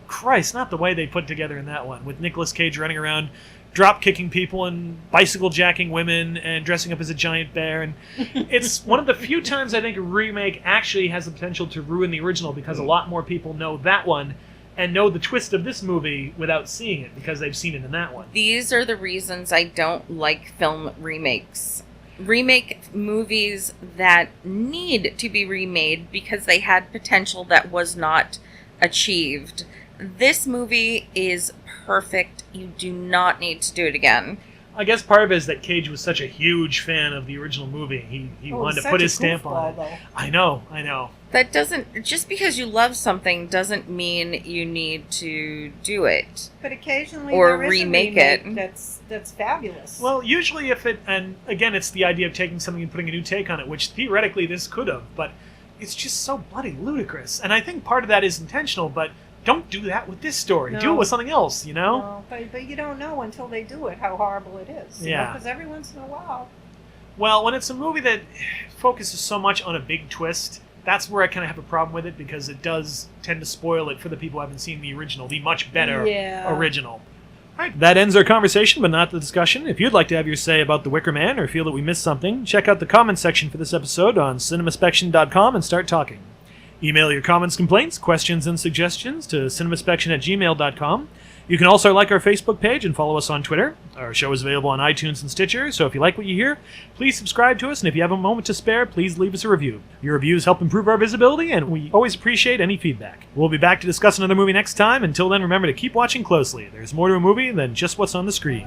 Christ, not the way they put together in that one, with Nicolas Cage running around drop-kicking people and bicycle-jacking women and dressing up as a giant bear. And it's one of the few times I think a remake actually has the potential to ruin the original, because a lot more people know that one and know the twist of this movie without seeing it because they've seen it in that one. These are the reasons I don't like film remakes. Remake movies that need to be remade because they had potential that was not achieved. This movie is perfect. You do not need to do it again. I guess part of it is that Cage was such a huge fan of the original movie. He wanted to put his stamp on it. Though. I know. That doesn't... Just because you love something doesn't mean you need to do it. But occasionally or there is remake a remake it. That's fabulous. Well, usually if it... And again, it's the idea of taking something and putting a new take on it, which theoretically this could have, but it's just so bloody ludicrous. And I think part of that is intentional, but don't do that with this story. No. Do it with something else, you know? No, but you don't know until they do it how horrible it is. Yeah. Because every once in a while... Well, when it's a movie that focuses so much on a big twist, that's where I kind of have a problem with it, because it does tend to spoil it for the people who haven't seen the original, the much better original. All right, that ends our conversation, but not the discussion. If you'd like to have your say about The Wicker Man or feel that we missed something, check out the comments section for this episode on CinemaSpection.com and start talking. Email your comments, complaints, questions, and suggestions to cinemaspection@gmail.com. You can also like our Facebook page and follow us on Twitter. Our show is available on iTunes and Stitcher, so if you like what you hear, please subscribe to us, and if you have a moment to spare, please leave us a review. Your reviews help improve our visibility, and we always appreciate any feedback. We'll be back to discuss another movie next time. Until then, remember to keep watching closely. There's more to a movie than just what's on the screen.